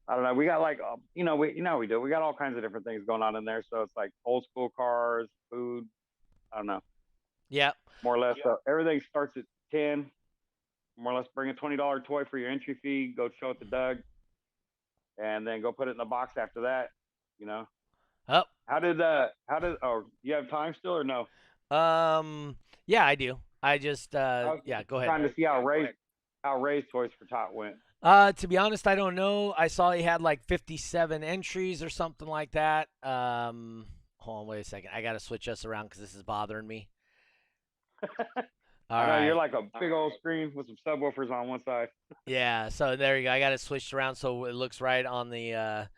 I don't know. We got like, we do. We got all kinds of different things going on in there. So it's like old school cars, food. I don't know. Yeah. More or less. So everything starts at 10. More or less bring a $20 toy for your entry fee. Go show it to Doug. And then go put it in the box after that, Oh. Do you have time still or no? Yeah, I do. I just, go ahead. Trying to see how Ray's Toys for Tot went. To be honest, I don't know. I saw he had like 57 entries or something like that. Hold on, wait a second. I got to switch us around because this is bothering me. All right. You're like a big old screen with some subwoofers on one side. Yeah, so there you go. I got it switched around so it looks right on the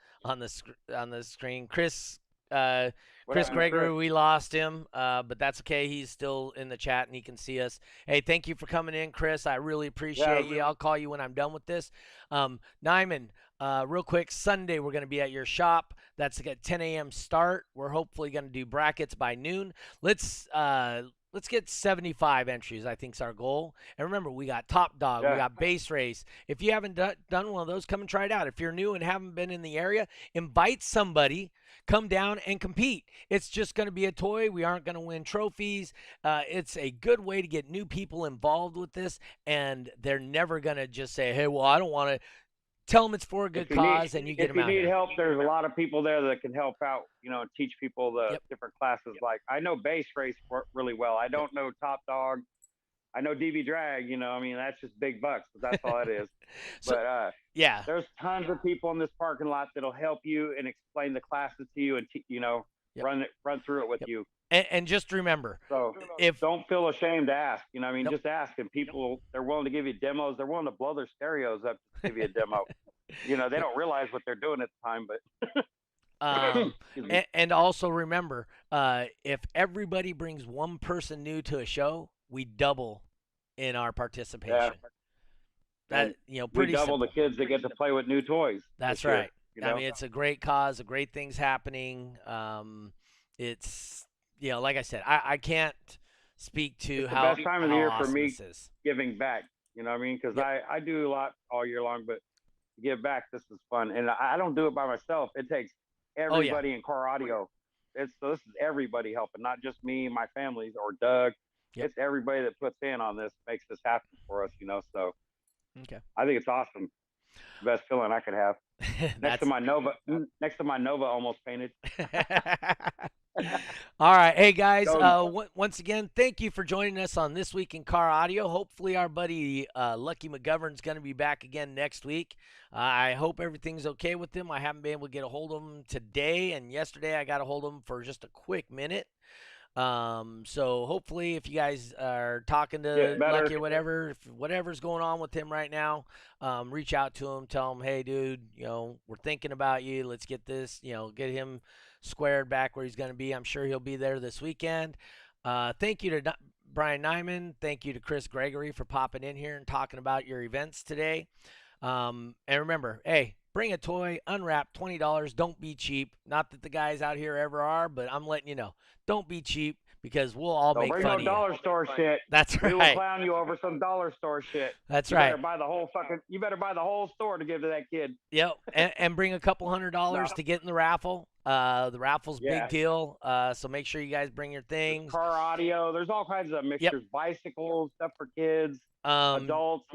screen. Chris Gregory, we lost him, but that's okay. He's still in the chat and he can see us. Hey, thank you for coming in, Chris. I really appreciate you. I'll call you when I'm done with this. Nyman, real quick, Sunday we're going to be at your shop. That's at 10 a.m. start. We're hopefully going to do brackets by noon. Let's get 75 entries, I think is our goal. And remember, we got Top Dog, we got Base Race. If you haven't done one of those, come and try it out. If you're new and haven't been in the area, invite somebody, come down and compete. It's just going to be a toy. We aren't going to win trophies. It's a good way to get new people involved with this, and they're never going to just say, hey, well, I don't want to. tell them it's for a good cause, and you get them out If you need here. help, there's a lot of people there that can help out, and teach people the Yep. different classes. Like, I know base race really well. I don't know top dog. I know DbDrag, that's just big bucks, but that's all it is. So, But yeah, there's tons of people in this parking lot that'll help you and explain the classes to you and, Yep. run through it with you. and just remember, So if don't feel ashamed to ask. Nope. Just ask, and people, they're willing to give you demos. They're willing to blow their stereos up to give you a demo. They don't realize what they're doing at the time, but and also remember, if everybody brings one person new to a show, we double in our participation. That we pretty double simple. the kids that get to play with new toys. That's this year, right. I mean, it's a great cause, a great thing's happening. It's like I said, I can't speak to it's how the best time of the year awesome for me this is. giving back. You know what I mean? Because Yep. I do a lot all year long, but to give back, this is fun, and I don't do it by myself. It takes everybody in car audio. So this is everybody helping, not just me, my families, or Doug. Yep. It's everybody that puts in on this, makes this happen for us. So Okay. I think it's awesome. The best feeling I could have. Next to my Nova almost painted. All right. Hey, guys, once again, thank you for joining us on This Week in Car Audio. Hopefully our buddy Lucky McGovern's going to be back again next week. I hope everything's okay with him. I haven't been able to get a hold of him today, and yesterday I got a hold of him for just a quick minute. So hopefully if you guys are talking to Lucky or whatever, if whatever's going on with him right now, reach out to him, tell him, hey dude, we're thinking about you. Let's get this, get him squared back where he's going to be. I'm sure he'll be there this weekend. Thank you to Brian Nyman. Thank you to Chris Gregory for popping in here and talking about your events today. And remember, hey, bring a toy, unwrap, $20. Don't be cheap. Not that the guys out here ever are, but I'm letting you know. Don't be cheap because we'll all make fun of you. Dollar store shit. That's right. We will clown you over some dollar store shit. That's right. You better buy the whole store to give to that kid. Yep, and bring a couple $100 to get in the raffle. The raffle's big deal. So make sure you guys bring your things. Car audio. There's all kinds of mixtures. Yep. Bicycles, stuff for kids, adults.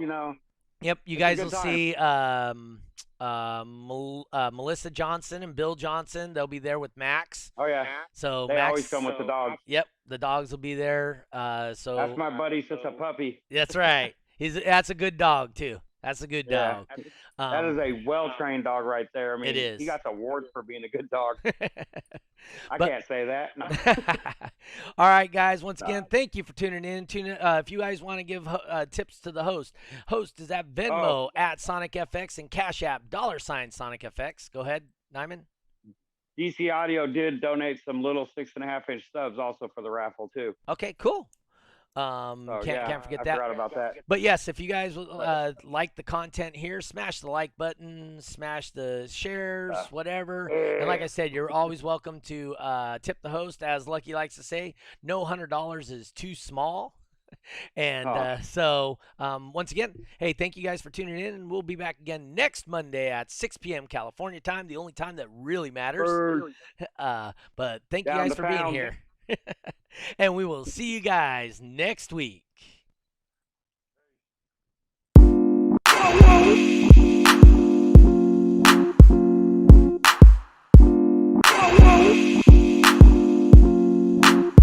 Yep, you guys will see Melissa Johnson and Bill Johnson. They'll be there with Max. Oh yeah. So they Max, always come with the dogs. Yep, the dogs will be there. So that's my buddy since a puppy. That's right. That's a good dog too. That's a good dog. That is a well-trained dog right there. I mean, it is. He got the awards for being a good dog. I can't say that. No. All right, guys. Once again, thank you for tuning in. If you guys want to give tips to the host is at Venmo at SonicFX and Cash App $SonicFX. Go ahead, Nyman. DC Audio did donate some little 6.5-inch subs also for the raffle too. Okay, cool. Can't forget that. I forgot about that. But yes, if you guys like the content here, smash the like button, smash the shares, whatever. And like I said, you're always welcome to tip the host, as Lucky likes to say. No $100 is too small. And so once again, hey, thank you guys for tuning in, and we'll be back again next Monday at 6 p.m. California time, the only time that really matters. But thank you guys for being here. And we will see you guys next week.